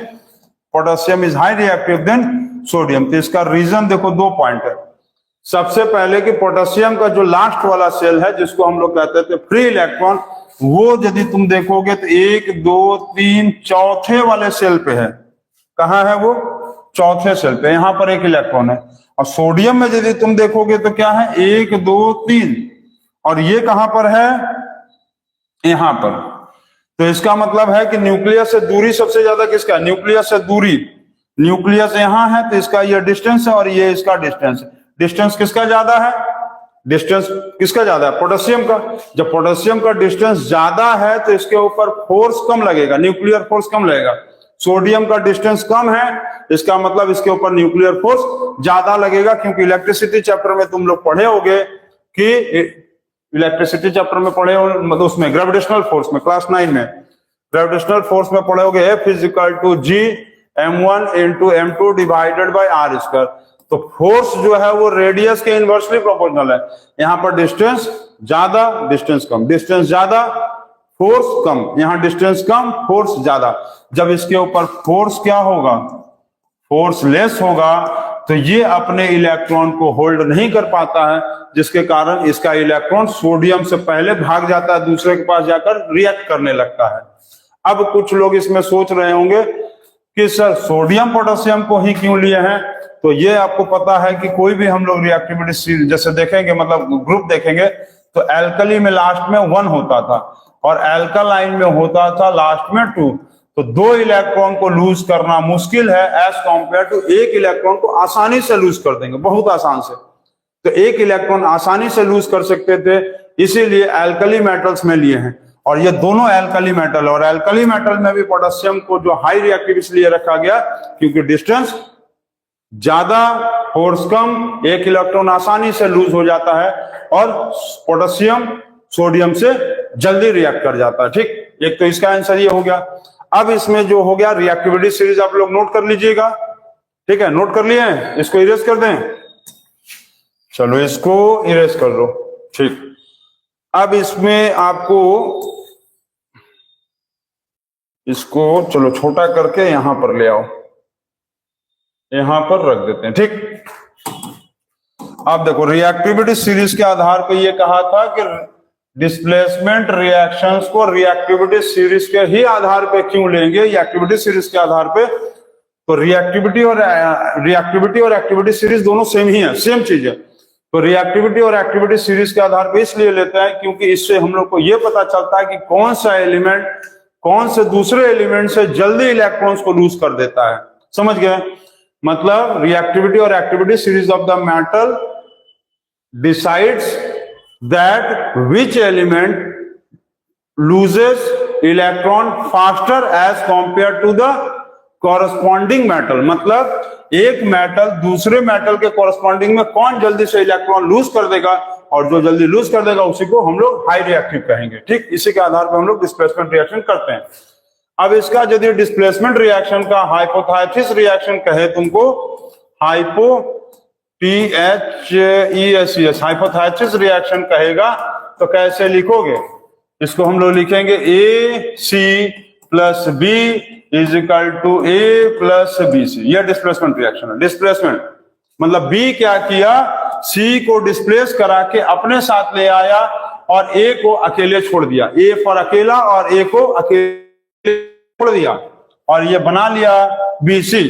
Potassium is high reactive than sodium. तो इसका रीजन देखो, 2 पॉइंट है। सबसे पहले कि पोटेशियम का जो लास्ट वाला सेल है जिसको हम लोग कहते थे फ्री इलेक्ट्रॉन, वो यदि तुम देखोगे तो 1 2 3 चौथे वाले सेल पे है। कहाँ है वो, चौथे सेल पे, यहां पर एक इलेक्ट्रॉन है। और सोडियम में यदि तुम देखोगे तो क्या है, 1 2 3, और ये कहां पर है, यहां पर। तो इसका मतलब है कि न्यूक्लियस से दूरी सबसे ज्यादा किसका है, न्यूक्लियस से दूरी। न्यूक्लियस यहां है तो इसका ये डिस्टेंस है और ये इसका डिस्टेंस। डिस्टेंस किसका ज्यादा है, डिस्टेंस किसका ज्यादा है, पोटेशियम का। जब पोटेशियम का डिस्टेंस ज्यादा है तो इसके ऊपर फोर्स कम लगेगा, न्यूक्लियर फोर्स कम लगेगा। सोडियम का डिस्टेंस कम है, इसका मतलब इसके ऊपर न्यूक्लियर फोर्स ज्यादा लगेगा। क्योंकि इलेक्ट्रिसिटी चैप्टर में तुम लोग पढ़े होगे कि इलेक्ट्रिसिटी चैप्टर में पढ़े हो, मतलब उसमें ग्रेविटेशनल फोर्स में, क्लास 9 में ग्रेविटेशनल फोर्स में पढ़े होगे, F = G m1 × m2 divided by r square. तो फोर्स जो है वो रेडियस के इनवर्सली प्रोपोर्शनल है। यहां पर डिस्टेंस ज्यादा, डिस्टेंस कम, डिस्टेंस ज्यादा, फोर्स कम, यहां डिस्टेंस कम, फोर्स ज्यादा। जब इसके ऊपर फोर्स क्या होगा, फोर्स लेस होगा, तो ये अपने इलेक्ट्रॉन को होल्ड नहीं कर पाता है, जिसके कारण इसका इलेक्ट्रॉन सोडियम से पहले भाग जाता है, दूसरे के पास जाकर रिएक्ट करने लगता है। अब कुछ लोग इसमें सोच रहे होंगे कि सर सोडियम पोटेशियम को ही क्यों लिए हैं। तो ये आपको पता है कि कोई भी हम लोग रिएक्टिविटी जैसे देखेंगे, मतलब ग्रुप देखेंगे, तो एल्कली में लास्ट में 1 होता था और एल्कालाइन में होता था लास्ट में 2। तो 2 इलेक्ट्रॉन को लूज करना मुश्किल है एज कॉम्पेयर टू एक इलेक्ट्रॉन को आसानी से लूज कर देंगे, बहुत आसान से। तो एक इलेक्ट्रॉन आसानी से लूज कर सकते थे, इसीलिए एल्कली मेटल्स में लिए हैं। और ये दोनों एल्कली मेटल, और एल्कली मेटल में भी पोटेशियम को जो हाई रिएक्टिव इसलिए रखा गया क्योंकि डिस्टेंस ज्यादा, फोर्स कम, एक इलेक्ट्रॉन आसानी से लूज हो जाता है और पोटेशियम सोडियम से जल्दी रिएक्ट कर जाता है। ठीक, एक तो इसका आंसर ये हो गया। अब इसमें जो हो गया रिएक्टिविटी सीरीज आप लोग नोट कर लीजिएगा। ठीक है, नोट कर लिए हैं, इसको इरेज कर दें, चलो इसको इरेज कर लो। ठीक, अब इसमें आपको इसको चलो छोटा करके यहां पर ले आओ, यहां पर रख देते हैं। ठीक, अब देखो रिएक्टिविटी सीरीज के आधार पर यह कहा था कि डिस्प्लेसमेंट रिएक्शंस को रिएक्टिविटी सीरीज के ही आधार पे क्यों लेंगे, रिएक्टिविटी सीरीज के आधार पे। तो रिएक्टिविटी और एक्टिविटी सीरीज दोनों सेम ही है, सेम चीज है। तो रिएक्टिविटी और एक्टिविटी सीरीज के आधार पे इसलिए लेते हैं क्योंकि इससे हम लोग को यह पता चलता है कि कौन सा एलिमेंट कौन से दूसरे एलिमेंट से जल्दी इलेक्ट्रॉन्स को लूज कर देता है। समझ गए, मतलब रिएक्टिविटी और activity series of the metal decides that which element loses electron faster as compared to the corresponding metal। मतलब एक मेटल दूसरे मेटल के कॉरस्पॉन्डिंग में कौन जल्दी से इलेक्ट्रॉन लूज कर देगा, और जो जल्दी लूज कर देगा उसी को हम लोग हाई रिएक्टिव कहेंगे। ठीक, इसी के आधार पर हम लोग डिस्प्लेसमेंट रिएक्शन करते हैं। अब इसका यदि डिस्प्लेसमेंट रिएक्शन का हाइपोथेसिस रिएक्शन कहे तुमको, THESES हाइपोथेसिस रिएक्शन कहेगा, तो कैसे लिखोगे, इसको हम लोग लिखेंगे AC + B = A + BC। यह डिस्प्लेसमेंट रिएक्शन है। डिस्प्लेसमेंट मतलब B क्या किया, C को डिस्प्लेस करा के अपने साथ ले आया और A को अकेले छोड़ दिया, A पर अकेला और A को अकेले छोड़ दिया, और ये बना लिया BC।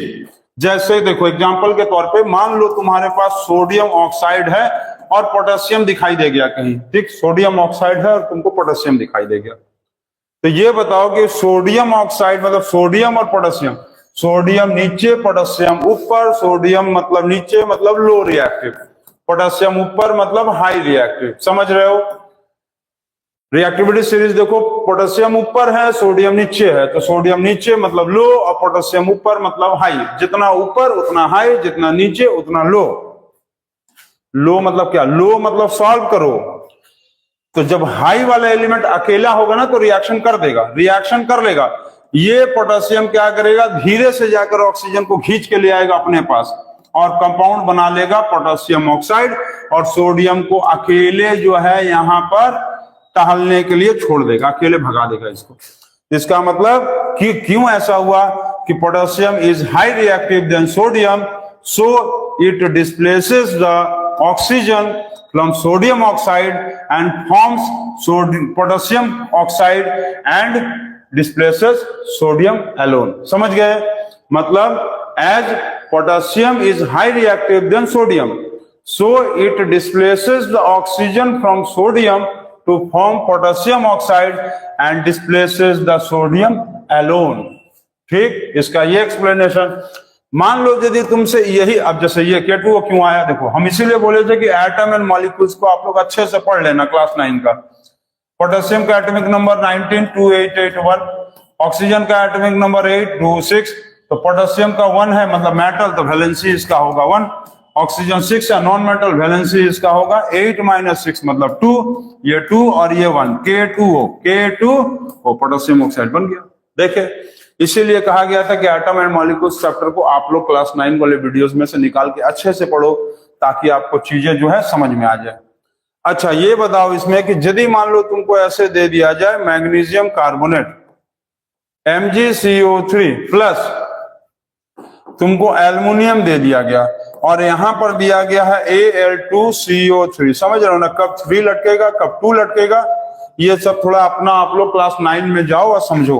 जैसे देखो एग्जांपल के तौर पे मान लो तुम्हारे पास सोडियम ऑक्साइड है और पोटेशियम दिखाई दे गया कहीं, ठीक, सोडियम ऑक्साइड है और तुमको पोटेशियम दिखाई दे गया, तो ये बताओ कि सोडियम ऑक्साइड मतलब सोडियम और पोटेशियम, सोडियम नीचे पोटेशियम ऊपर, सोडियम मतलब नीचे मतलब लो रिएक्टिव, पोटेशियम ऊपर मतलब हाई रिएक्टिव, समझ रहे हो? रिएक्टिविटी सीरीज देखो, पोटेशियम ऊपर है सोडियम नीचे है, तो सोडियम नीचे मतलब लो और पोटेशियम ऊपर मतलब हाई, जितना ऊपर उतना हाई, जितना नीचे उतना लो। लो मतलब क्या? लो मतलब सॉल्व करो, तो जब हाई वाला एलिमेंट अकेला होगा ना तो रिएक्शन कर देगा, रिएक्शन कर लेगा, ये पोटेशियम क्या करेगा, धीरे से जाकर ऑक्सीजन को खींच के ले आएगा अपने पास और कंपाउंड बना लेगा पोटेशियम ऑक्साइड, और सोडियम को अकेले जो है यहां पर टहलने के लिए छोड़ देगा, अकेले भगा देगा इसको। इसका मतलब कि क्यों ऐसा हुआ कि potassium is high reactive than sodium, so it displaces the oxygen from sodium oxide and forms potassium oxide and displaces sodium alone। समझ गए? मतलब as potassium is high reactive than sodium, so it displaces the oxygen from sodium to form potassium oxide and displaces the sodium alone। ठीक, इसका ये explanation. मान लो यदि तुमसे यही, अब जैसे ये K2O क्यों आया, देखो हम इसीलिए बोले थे कि एटम एंड मॉलिक्यूल्स को आप लोग अच्छे से पढ़ लेना क्लास 9 का। पोटेशियम का एटॉमिक नंबर 192881, ऑक्सीजन का एटॉमिक नंबर 826, तो पोटेशियम का 1 है मतलब मेटल, तो वैलेंसी इसका होगा 1, ऑक्सीजन 6 है नॉन मेटल, वैलेंसी इसका होगा 8 - 6 मतलब 2, ये 2 और ये 1, K2O पोटेशियम ऑक्साइड बन गया। देखे, इसीलिए कहा गया था कि एटम एंड मॉलिक्यूल्स चैप्टर को आप लोग क्लास 9 वाले वीडियोस में से निकाल के अच्छे से पढ़ो, ताकि आपको चीजें जो है समझ में आ जाए। अच्छा ये बताओ इसमें कि यदि मान लो तुमको ऐसे दे दिया जाए मैग्नीशियम कार्बोनेट MgCO3 प्लस तुमको एल्युमिनियम दे दिया गया और यहां पर दिया गया है Al2CO3, समझ रहे हो ना? कब 3 लटकेगा कब 2 लटकेगा, ये सब थोड़ा अपना आप लोग क्लास 9 में जाओ और समझो।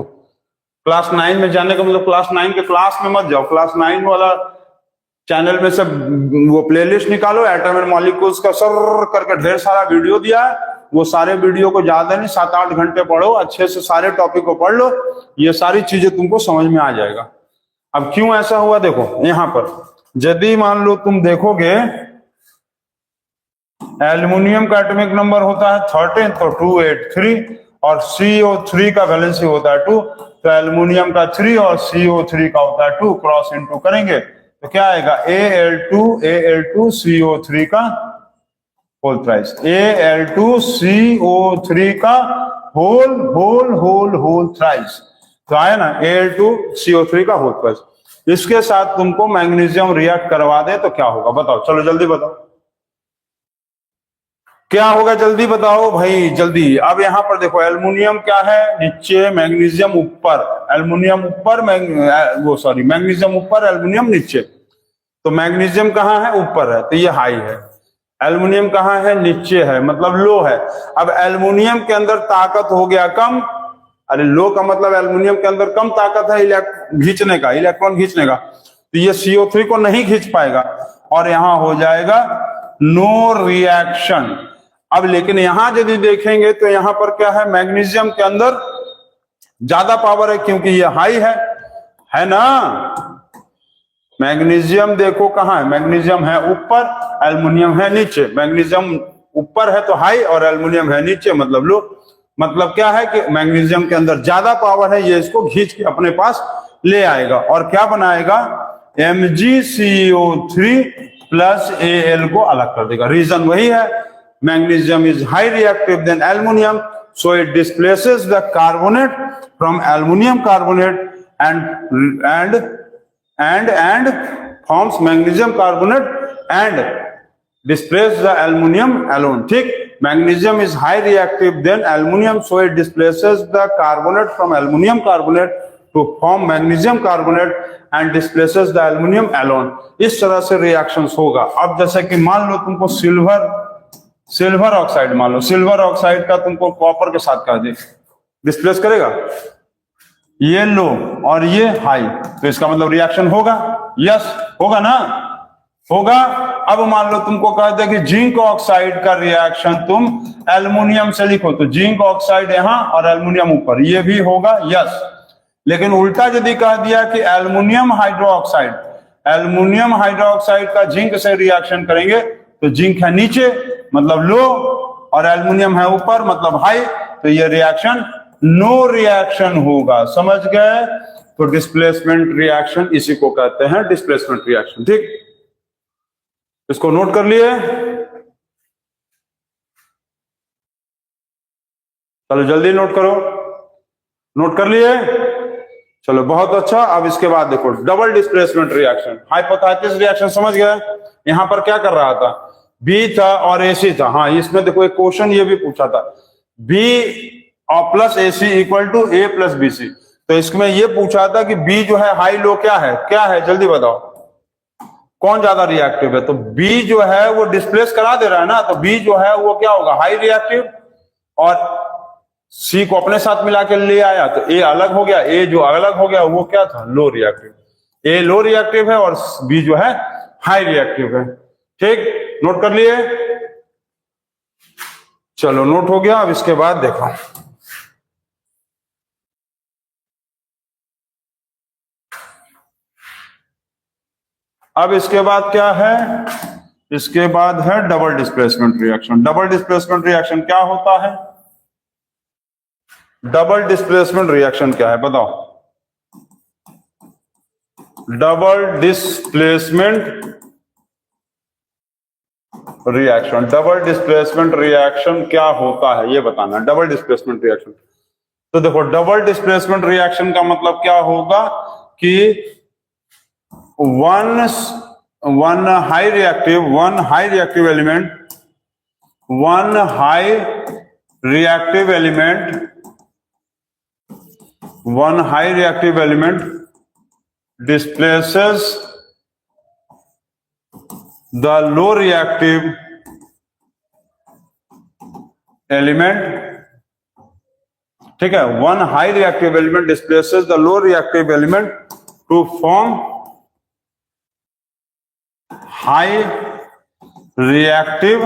क्लास 9 में जाने का मतलब क्लास 9 के क्लास में मत जाओ, क्लास 9 वाला चैनल में से वो प्लेलिस्ट निकालो, एटम एंड मॉलिक्यूल्स का सर करके ढेर सारा वीडियो दिया है, वो सारे वीडियो को ज्यादा नहीं 7-8 घंटे पढ़ो, अच्छे से सारे टॉपिक को पढ़ लो, ये सारी चीजें तुमको समझ में आ जाएगा। अब क्यों ऐसा हुआ देखो, यहां पर यदि मान लो तुम देखोगे एल्युमिनियम का एटॉमिक नंबर होता है 13 तो 283 और CO3 का वैलेंसी होता है 2, तो एल्युमिनियम का 3 और CO3 का होता है 2, क्रॉस इनटू करेंगे तो क्या आएगा Al2CO3 का होल थ्राइस, Al2CO3 का होल थ्राइस, तो आया ना Al2CO3 का होल थ्राइस। इसके साथ तुमको मैग्नीशियम रिएक्ट करवा दे तो क्या होगा बताओ, चलो जल्दी बताओ क्या होगा, जल्दी बताओ भाई जल्दी। अब यहां पर देखो एल्युमिनियम क्या है नीचे, मैग्नीशियम ऊपर, एल्युमिनियम ऊपर, मैग्नीशियम ऊपर एल्युमिनियम नीचे, तो मैग्नीशियम कहाँ है ऊपर है तो ये हाई है, एल्युमिनियम कहाँ है नीचे है मतलब लो है। अब एल्युमिनियम के अंदर ताकत हो गया कम, अरे लो का मतलब एल्युमिनियम के अंदर कम ताकत है खींचने का, इलेक्ट्रॉन खींचने का, तो ये CO3 को नहीं खींच पाएगा और यहां हो जाएगा नो रिएक्शन। अब लेकिन यहां यदि देखेंगे तो यहां पर क्या है, मैग्नीशियम के अंदर ज्यादा पावर है क्योंकि ये हाई है ना। मैग्नीशियम देखो कहां है, मैग्नीशियम है ऊपर, एल्युमिनियम है नीचे, मैग्नीशियम ऊपर है तो हाई और एल्युमिनियम है नीचे मतलब लो। मतलब क्या है कि मैग्नीशियम के अंदर ज्यादा पावर है, ये इसको खींच के अपने पास ले आएगा और क्या बनाएगा, MgCO3 प्लस Al को अलग कर देगा। रीजन वही है, magnesium is high reactive than aluminum, so it displaces the carbonate from aluminum carbonate and forms magnesium carbonate and displaces the aluminum alone। ठीक, magnesium is high reactive than aluminum, so it displaces the carbonate from aluminum carbonate to form magnesium carbonate and displaces the aluminum alone। इस तरह से reactions होगा। अब जैसे कि मान लो तुमको सिल्वर ऑक्साइड, मान लो सिल्वर ऑक्साइड का तुमको कॉपर के साथ कर दे, डिस्प्लेस करेगा, ये लो और ये हाई, तो इसका मतलब रिएक्शन होगा, यस होगा ना, होगा। अब मान लो तुमको कहते हैं कि जिंक ऑक्साइड का रिएक्शन तुम एल्युमिनियम से लिखो, तो जिंक ऑक्साइड यहां और एल्युमिनियम ऊपर, ये भी होगा यस। लेकिन उल्टा यदि कह दिया कि एल्युमिनियम हाइड्रोक्साइड का जिंक से रिएक्शन करेंगे, तो जिंक है नीचे मतलब लो और एल्युमिनियम है ऊपर मतलब हाई, तो ये रिएक्शन नो रिएक्शन होगा। समझ गए? तो डिस्प्लेसमेंट रिएक्शन इसी को कहते हैं, डिस्प्लेसमेंट रिएक्शन। ठीक, इसको नोट कर लिए? चलो जल्दी नोट करो। नोट कर लिए? चलो बहुत अच्छा। अब इसके बाद देखो double displacement reaction, hypothesis reaction. समझ गए? यहां पर क्या कर रहा था, बी था और एसी था। हाँ, इसमें देखो एक क्वेश्चन ये भी पूछा था, बी और plus A C equal to A plus B C. तो इसमें ये पूछा था कि बी जो है हाई लो क्या है, जल्दी बताओ कौन ज्यादा रिएक्टिव है। तो बी जो है वो डिस्प्लेस करा दे रहा है ना, तो बी जो है वो क्या होगा, हाई रिएक्टिव, और सी को अपने साथ मिला के ले आया तो ए अलग हो गया, ए जो अलग हो गया वो क्या था, लो रिएक्टिव। ए लो रिएक्टिव है और बी जो है हाई रिएक्टिव है। ठीक, नोट कर लिए? चलो नोट हो गया। अब इसके बाद देखो, अब इसके बाद क्या है, इसके बाद है double displacement reaction. Double displacement reaction क्या होता है, डबल डिस्प्लेसमेंट रिएक्शन क्या है बताओ? Double displacement reaction, double displacement reaction क्या होता है ये बताना। डबल डिस्प्लेसमेंट रिएक्शन, तो देखो डबल डिस्प्लेसमेंट रिएक्शन का मतलब क्या होगा कि one high reactive element displaces the low reactive element। ठीक है, one high reactive element displaces the low reactive element to form high reactive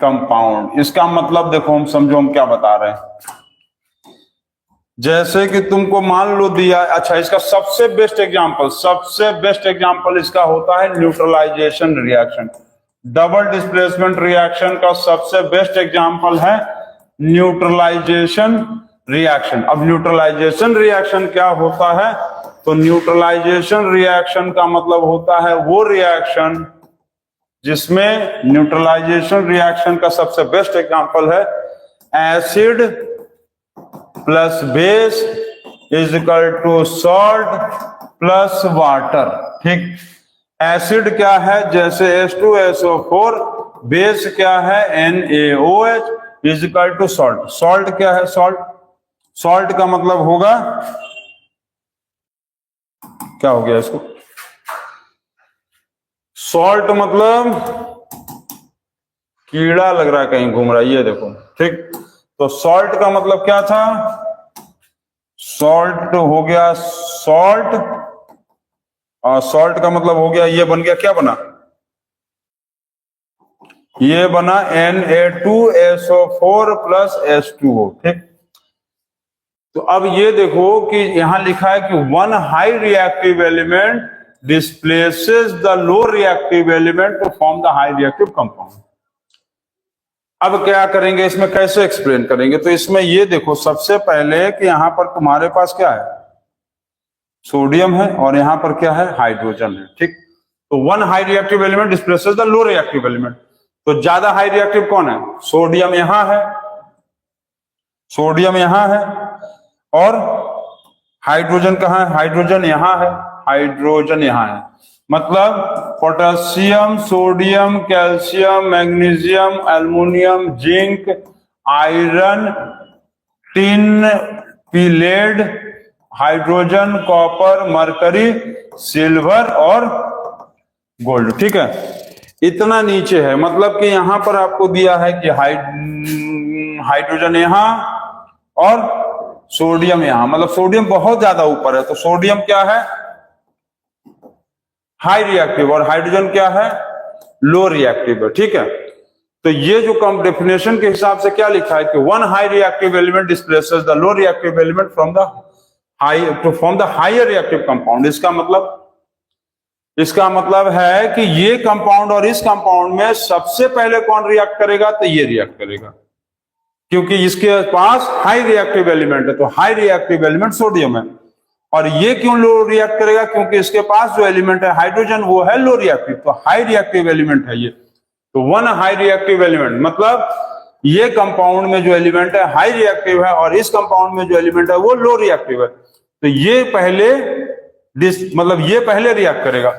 compound. इसका मतलब देखो, हम समझो हम क्या बता रहे हैं। जैसे कि तुमको मान लो दिया, अच्छा इसका सबसे बेस्ट एग्जांपल इसका होता है neutralisation reaction. Double displacement reaction का सबसे बेस्ट एग्जांपल है न्यूट्रलाइजेशन रिएक्शन। अब न्यूट्रलाइजेशन रिएक्शन क्या होता है, तो न्यूट्रलाइजेशन रिएक्शन का मतलब होता है वो रिएक्शन जिसमें, न्यूट्रलाइजेशन रिएक्शन का सबसे बेस्ट एग्जांपल है acid plus base is equal to salt plus water. ठीक, एसिड क्या है, जैसे H2SO4, बेस क्या है NaOH is equal to salt. Salt क्या है, सॉल्ट का मतलब होगा, क्या हो गया इसको, सॉल्ट मतलब कीड़ा लग रहा है कहीं घूम रहा है, ये देखो। ठीक, तो सॉल्ट का मतलब क्या था, सॉल्ट हो गया सॉल्ट, और सॉल्ट का मतलब हो गया, ये बन गया, क्या बना, ये बना Na2SO4 प्लस H2O। ठीक, तो अब ये देखो कि यहां लिखा है कि one high reactive element displaces the low reactive element to form the high reactive compound. अब क्या करेंगे, इसमें कैसे एक्सप्लेन करेंगे, तो इसमें ये देखो सबसे पहले कि यहां पर तुम्हारे पास क्या है, सोडियम है और यहां पर क्या है, हाइड्रोजन है। ठीक, तो one high reactive element displaces the low reactive element. तो ज्यादा हाई रिएक्टिव कौन है, सोडियम यहां है, सोडियम यहां है, और हाइड्रोजन कहां है, हाइड्रोजन यहां है, हाइड्रोजन यहां है। मतलब potassium, sodium, calcium, magnesium, aluminium, zinc, iron, tin, lead, hydrogen, copper, mercury, silver और गोल्ड। ठीक है, इतना नीचे है। मतलब कि यहां पर आपको दिया है कि हाइड्रोजन यहां और सोडियम यहां, मतलब सोडियम बहुत ज्यादा ऊपर है। तो सोडियम क्या है, हाई रिएक्टिव, और हाइड्रोजन क्या है, लो रिएक्टिव है। ठीक है, तो ये जो कम डेफिनेशन के हिसाब से क्या लिखा है कि one high reactive element displaces the low reactive element from the higher reactive compound. इसका मतलब है कि ये कंपाउंड और इस कंपाउंड में सबसे पहले कौन रिएक्ट करेगा, तो ये रिएक्ट करेगा, क्योंकि इसके पास हाई रिएक्टिव एलिमेंट है, तो हाई रिएक्टिव एलिमेंट सोडियम है। और ये क्यों लो रिएक्ट करेगा, क्योंकि इसके पास जो एलिमेंट है हाइड्रोजन वो है लो रिएक्टिव, तो हाई रिएक्टिव एलिमेंट है ये। तो वन हाई रिएक्टिव एलिमेंट मतलब ये कंपाउंड में जो एलिमेंट है हाई रिएक्टिव है और इस कंपाउंड में जो एलिमेंट है वो लो रिएक्टिव है। तो ये पहले ये पहले रिएक्ट करेगा।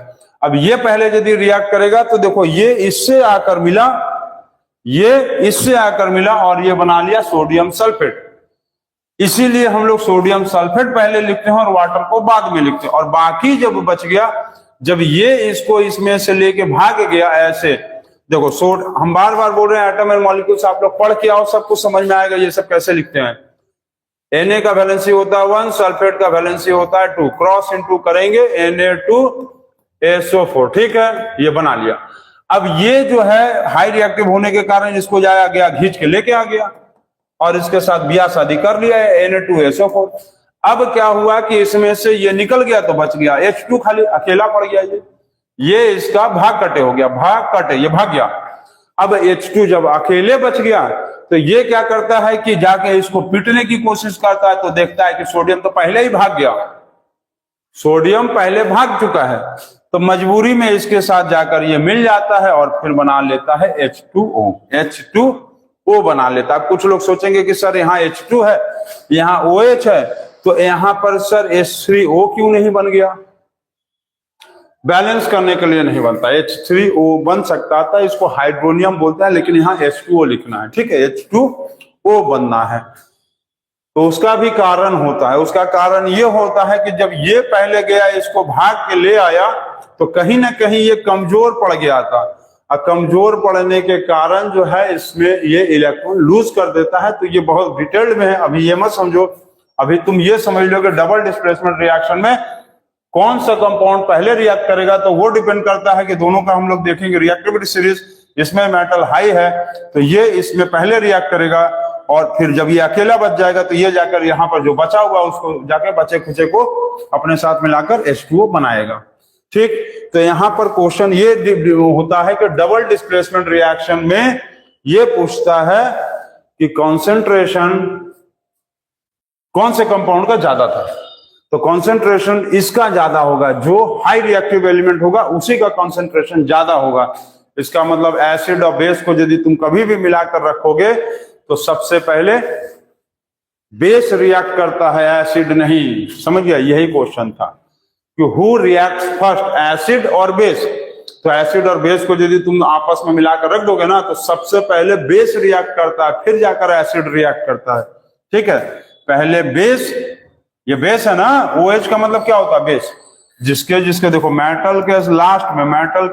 अब ये पहले यदि रिएक्ट करेगा तो देखो ये इससे आकर मिला, ये इससे आकर मिला और ये बना लिया सोडियम सल्फेट। इसीलिए हम लोग सोडियम सल्फेट पहले लिखते हैं और वाटर को बाद में लिखते हैं। और बाकी जब बच गया, जब ये इसको इसमें से लेके भाग गया ऐसे, देखो हम बार बार बोल रहे हैं एटम एंड मॉलिक्यूल्स, आप लोग पढ़ के आओ, सब कुछ समझ में आएगा ये सब कैसे लिखते हैं। Na का वैलेंसी होता है 1, सल्फेट का वैलेंसी होता है 2, क्रॉस इनटू करेंगे Na2SO4। ठीक है, ये बना लिया। अब ये जो है हाई रिएक्टिव होने के कारण इसको जाया गया, खींच के लेके आ गया और इसके साथ ब्याह शादी कर लिया है Na2SO4। अब क्या हुआ कि इसमें से ये निकल गया तो बच गया H2, खाली अकेला पड़ गया ये इसका भाग कटे हो गया, भाग कटे, ये भाग गया। अब H2 जब अकेले बच गया तो ये क्या करता है कि जाके इसको पीटने की कोशिश करता है, तो देखता है कि सोडियम तो पहले ही भाग गया, सोडियम पहले भाग चुका है, तो मजबूरी में इसके साथ जाकर ये मिल जाता है और फिर बना लेता है H2O बना लेता है। कुछ लोग सोचेंगे कि सर यहाँ H2 है, यहाँ OH है, तो यहाँ पर सर H3O क्यों नहीं बन गया? बैलेंस करने के लिए नहीं बनता, H3O बन सकता था, इसको हाइड्रोनियम बोलते हैं, लेकिन यहाँ H2O लिखना है। ठीक है, H2O बनना है। तो उसका भी कारण होता है। उसका कारण ये होता है कि जब ये पहले गया, इसको भाग के ले आया, तो कहीं ना कहीं ये कमजोर पड़ गया था, और कमजोर पड़ने के कारण जो है इसमें ये इलेक्ट्रॉन लूज कर देता है। तो ये बहुत डिटेल्ड में है, अभी ये मत समझो। अभी तुम ये समझ लो कि डबल डिस्प्लेसमेंट रिएक्शन में कौन सा कंपाउंड पहले रिएक्ट करेगा, तो वो डिपेंड करता है कि दोनों का हम लोग देखेंगे रिएक्टिविटी सीरीज। इसमें मेटल हाई है तो ये इसमें पहले रिएक्ट करेगा, और फिर जब ये अकेला बच जाएगा तो ये जाकर यहाँ पर जो बचा हुआ उसको जाकर बचे खुचे को अपने साथ मिलाकर H2O बनाएगा। ठीक, तो यहाँ पर क्वेश्चन ये होता है कि डबल डिस्प्लेसमेंट रिएक्शन में ये पूछता है कि कॉन्सेंट्रेशन कौन से कंपाउंड का ज्यादा था। तो कॉन्सेंट्रेशन इसका ज्यादा होगा, जो हाई रिएक्टिव एलिमेंट होगा उसी का कॉन्सेंट्रेशन ज्यादा होगा। इसका मतलब एसिड और बेस को यदि तुम कभी भी मिलाकर रखोगे तो सबसे पहले बेस रिएक्ट करता है, एसिड नहीं। समझ गया, यही क्वेश्चन था कि हु रिएक्ट्स फर्स्ट, एसिड और बेस। तो एसिड और बेस को यदि तुम आपस में मिलाकर रख दोगे ना, तो सबसे पहले बेस रिएक्ट करता है, फिर जाकर एसिड रिएक्ट करता है। ठीक है, पहले बेस, ये बेस है ना, OH का मतलब क्या होता है, बेस। जिसके देखो मेटल के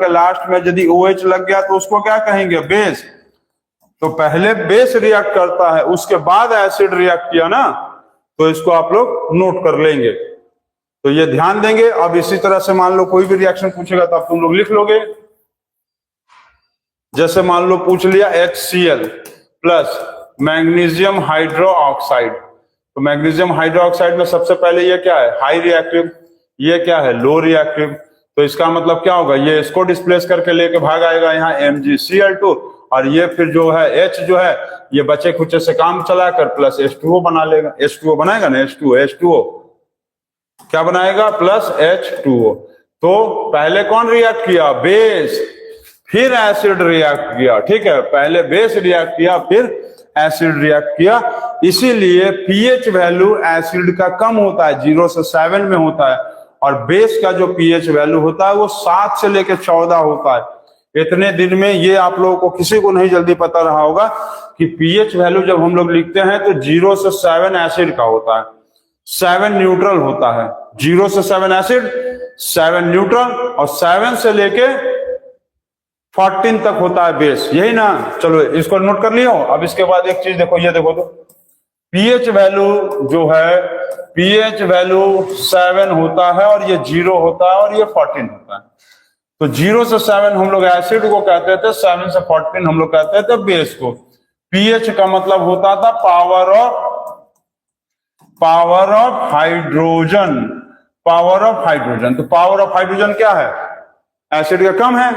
लास्ट में यदि OH लग गया तो उसको क्या कहेंगे, बेस। तो पहले बेस रिएक्ट करता है, उसके बाद एसिड रिएक्ट किया ना, तो इसको आप लोग नोट कर लेंगे, तो ये ध्यान देंगे। अब इसी तरह से मान लो कोई भी रिएक्शन पूछेगा तो आप तुम लोग लिख लोगे। जैसे मान लो पूछ लिया HCl प्लस मैग्नीशियम हाइड्रोक्साइड, तो मैग्नीशियम हाइड्रोक्साइड में सबसे पहले ये क्या है, हाई रिएक्टिव, ये क्या है, लो रिएक्टिव। तो इसका मतलब क्या होगा, ये इसको डिस्प्लेस करके लेके भाग आएगा यहाँ MgCl2, और ये फिर जो है H जो है ये बचे खुचे से काम चलाकर प्लस H2O बना लेगा। H2O बनाएगा ना, H2O क्या बनाएगा, प्लस H2O। तो पहले कौन रिएक्ट किया, बेस, फिर एसिड रिएक्ट किया। ठीक है, पहले बेस रिएक्ट किया, फिर एसिड रिएक्ट किया। इसीलिए pH वैल्यू एसिड का कम होता है, 0 से 7 में होता है, और बेस का जो pH वैल्यू होता है वो 7 से लेकर 14 होता है। इतने दिन में ये आप लोगों को किसी को नहीं जल्दी पता रहा होगा कि pH वैल्यू जब हम लोग लिखते हैं तो 0 से 7 एसिड का होता है, 7 न्यूट्रल होता है। 0 से 7 एसिड, 7 न्यूट्रल, और 7 से लेके 14 तक होता है बेस, यही ना। चलो इसको नोट कर लियो। अब इसके बाद एक चीज देखो, ये देखो तो pH वैल्यू जो है, pH वैल्यू 7 होता है और ये 0 होता है और ये 14 होता है। तो 0 से 7 हम लोग एसिड को कहते थे, 7 से 14 हम लोग कहते थे बेस को। पीएच का मतलब होता था power of hydrogen, power of hydrogen. तो पावर ऑफ हाइड्रोजन क्या है, एसिड का कम है।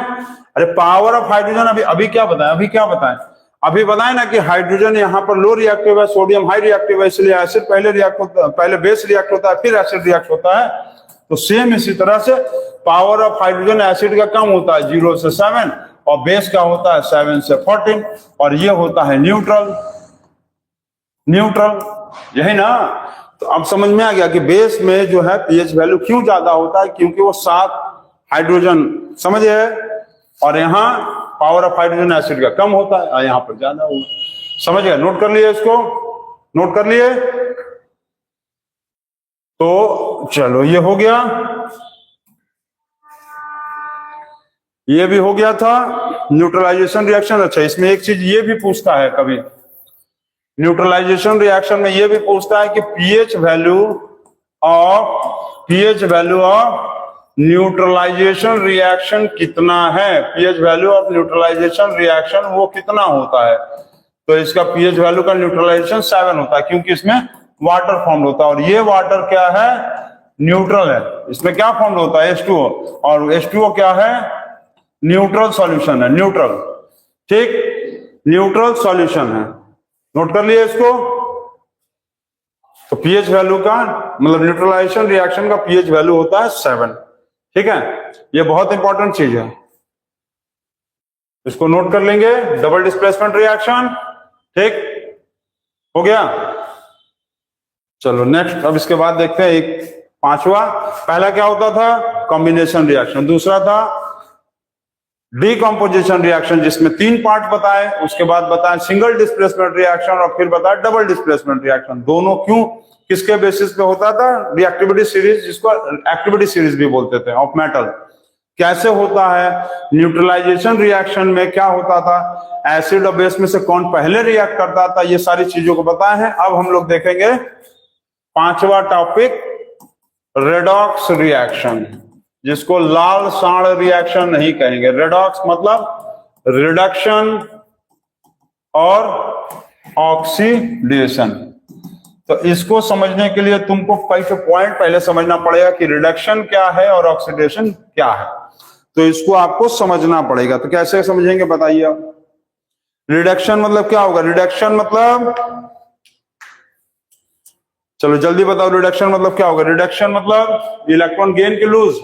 अरे पावर ऑफ हाइड्रोजन अभी क्या बताएं, अभी बताएं ना कि हाइड्रोजन यहाँ पर लो रिएक्टिव है, सोडियम हाई रिएक्टिव है, इसलिए एसिड पहले बेस रिएक्ट होता है, फिर एसिड रिएक्ट होता है। तो सेम इसी तरह से पावर ऑफ हाइड्रोजन एसिड का कम होता है 0 से 7 और बेस का होता है 7 से 14, और ये होता है न्यूट्रल, यही ना। तो अब समझ में आ गया कि बेस में जो है पीएच वैल्यू क्यों ज्यादा होता है, क्योंकि वो 7 हाइड्रोजन समझे है, और यहाँ पावर ऑफ हाइड्रोजन एसिड का कम होता है और यहाँ पर ज्यादा होगा। समझ गए, नोट कर लिए इसको, नोट कर लिए। तो चलो ये हो गया, ये भी हो गया था न्यूट्रलाइजेशन रिएक्शन। अच्छा, इसमें एक चीज ये भी पूछता है कभी, न्यूट्रलाइजेशन रिएक्शन में ये भी पूछता है कि PH value of neutralisation reaction कितना है, PH value of neutralisation reaction वो कितना होता है। तो इसका पीएच वैल्यू का न्यूट्रलाइजेशन 7 होता है, क्योंकि इसमें वाटर फॉर्म होता है, और ये वाटर क्या है, न्यूट्रल है। इसमें क्या फॉर्म होता है, H2O, और H2O क्या है, न्यूट्रल सॉल्यूशन है, न्यूट्रल, ठीक, न्यूट्रल सॉल्यूशन है। नोट कर लिए इसको। तो पीएच वैल्यू का मतलब न्यूट्रलाइजेशन रिएक्शन का पीएच वैल्यू होता है 7, ठीक है। ये बहुत इंपॉर्टेंट चीज है, इसको नोट कर लेंगे। डबल डिस्प्लेसमेंट रिएक्शन, ठीक हो गया। चलो नेक्स्ट, अब इसके बाद देखते हैं एक पांचवा। पहला क्या होता था, कॉम्बिनेशन रिएक्शन, दूसरा था डीकंपोजिशन रिएक्शन जिसमें 3 पार्ट बताए, उसके बाद बताया सिंगल डिस्प्लेसमेंट रिएक्शन, और फिर बताया डबल डिस्प्लेसमेंट रिएक्शन। दोनों क्यों, किसके बेसिस पे होता था, रिएक्टिविटी सीरीज, जिसको एक्टिविटी सीरीज भी बोलते थे, ऑफ मेटल। कैसे होता है, न्यूट्रलाइजेशन रिएक्शन में क्या होता था, एसिड और बेस में से कौन पहले रिएक्ट करता था, ये सारी चीजों को बताए हैं। अब हम लोग देखेंगे पांचवा टॉपिक, रेडॉक्स रिएक्शन, जिसको लाल साड़ रिएक्शन नहीं कहेंगे। रेडॉक्स मतलब रिडक्शन और ऑक्सीडेशन। तो इसको समझने के लिए तुमको कई पॉइंट पहले समझना पड़ेगा कि रिडक्शन क्या है और ऑक्सीडेशन क्या है, तो इसको आपको समझना पड़ेगा। तो कैसे समझेंगे बताइए आप। रिडक्शन मतलब क्या होगा, रिडक्शन मतलब, चलो जल्दी बताओ, रिडक्शन मतलब क्या होगा। रिडक्शन मतलब इलेक्ट्रॉन गेन की लूज,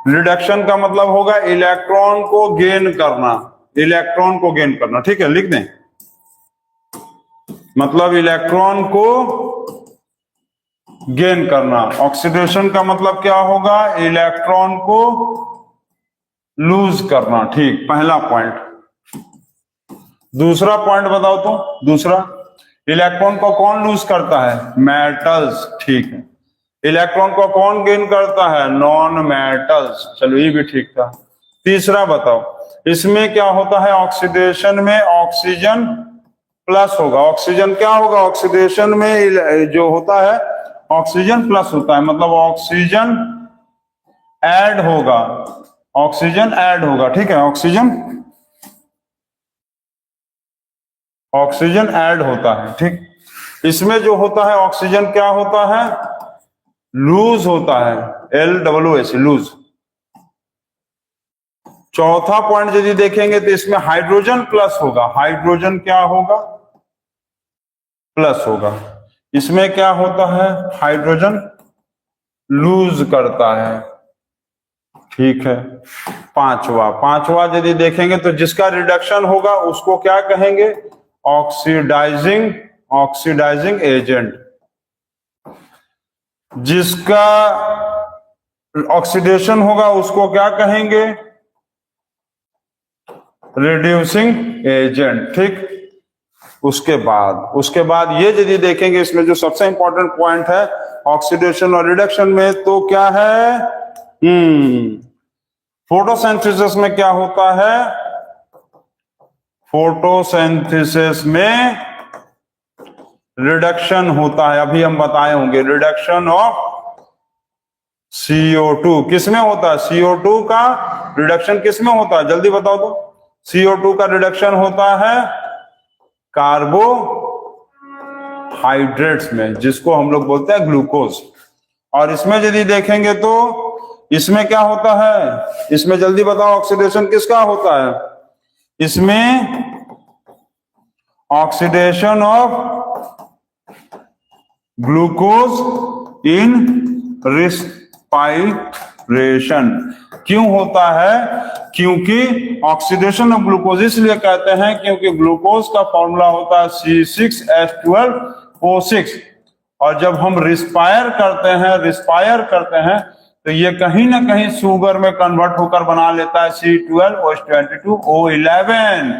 रिडक्शन का मतलब होगा इलेक्ट्रॉन को गेन करना, इलेक्ट्रॉन को गेन करना, ठीक है, लिख दें, मतलब इलेक्ट्रॉन को गेन करना। ऑक्सीडेशन का मतलब क्या होगा, इलेक्ट्रॉन को लूज करना, ठीक, पहला पॉइंट। दूसरा पॉइंट बताओ तो, दूसरा, इलेक्ट्रॉन को कौन लूज करता है, मेटल्स, ठीक है। इलेक्ट्रॉन को कौन गेन करता है, नॉन मेटल्स, चलो ये भी ठीक था। तीसरा बताओ, इसमें क्या होता है, ऑक्सीडेशन में ऑक्सीजन प्लस होगा। ऑक्सीजन क्या होगा, ऑक्सीडेशन में जो होता है ऑक्सीजन प्लस होता है, मतलब ऑक्सीजन ऐड होगा, ऑक्सीजन ऐड होगा, ठीक है, ऑक्सीजन ऐड होता है, ठीक। इसमें जो होता है ऑक्सीजन क्या होता है, लूज होता है, LOOS, लूज। चौथा पॉइंट यदि देखेंगे तो इसमें हाइड्रोजन प्लस होगा, हाइड्रोजन क्या होगा, प्लस होगा। इसमें क्या होता है, हाइड्रोजन लूज करता है, ठीक है। पांचवा यदि देखेंगे तो जिसका रिडक्शन होगा उसको क्या कहेंगे, ऑक्सीडाइजिंग एजेंट। जिसका ऑक्सीडेशन होगा उसको क्या कहेंगे, रिड्यूसिंग एजेंट, ठीक। उसके बाद ये यदि देखेंगे, इसमें जो सबसे इंपॉर्टेंट पॉइंट है ऑक्सीडेशन और रिडक्शन में, तो क्या है, फोटोसिंथेसिस में क्या होता है, फोटोसिंथेसिस में रिडक्शन होता है, अभी हम बताए होंगे, रिडक्शन ऑफ CO2 किसमें होता है? CO2 का रिडक्शन किसमें होता है? जल्दी बताओ तो। CO2 का रिडक्शन होता है कार्बोहाइड्रेट्स में, जिसको हम लोग बोलते हैं ग्लूकोज। और इसमें यदि देखेंगे तो इसमें क्या होता है? इसमें जल्दी बताओ, ऑक्सीडेशन किसका होता है? इसमें ऑक्सीडेशन ऑफ ग्लूकोज इन रिस्पाइरेशन। क्यों होता है? क्योंकि ऑक्सीडेशन ऑफ ग्लूकोज इसलिए कहते हैं क्योंकि ग्लूकोज का फॉर्मूला होता है C6H12O6, और जब हम रिस्पायर करते हैं तो ये कहीं ना कहीं शुगर में कन्वर्ट होकर बना लेता है C12H22O11।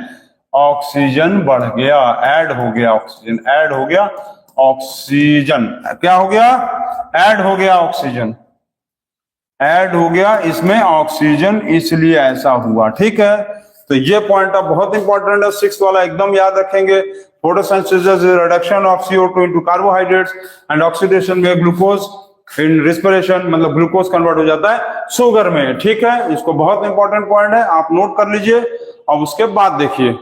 ऑक्सीजन बढ़ गया, ऐड हो गया, ऑक्सीजन ऐड हो गया, ऑक्सीजन क्या हो गया? ऐड हो गया, ऑक्सीजन ऐड हो गया, इसमें ऑक्सीजन, इसलिए ऐसा हुआ। ठीक है, तो ये पॉइंट अब बहुत इंपॉर्टेंट है, 6 वाला एकदम याद रखेंगे। Photosynthesis reduction of CO2 into carbohydrates and oxidation में ग्लूकोज इन रिस्पिरेशन, मतलब ग्लूकोज कन्वर्ट हो जाता है शुगर में। ठीक है, इसको बहुत इंपॉर्टेंट पॉइंट है, आप नोट कर लीजिए। अब उसके बाद देखिए,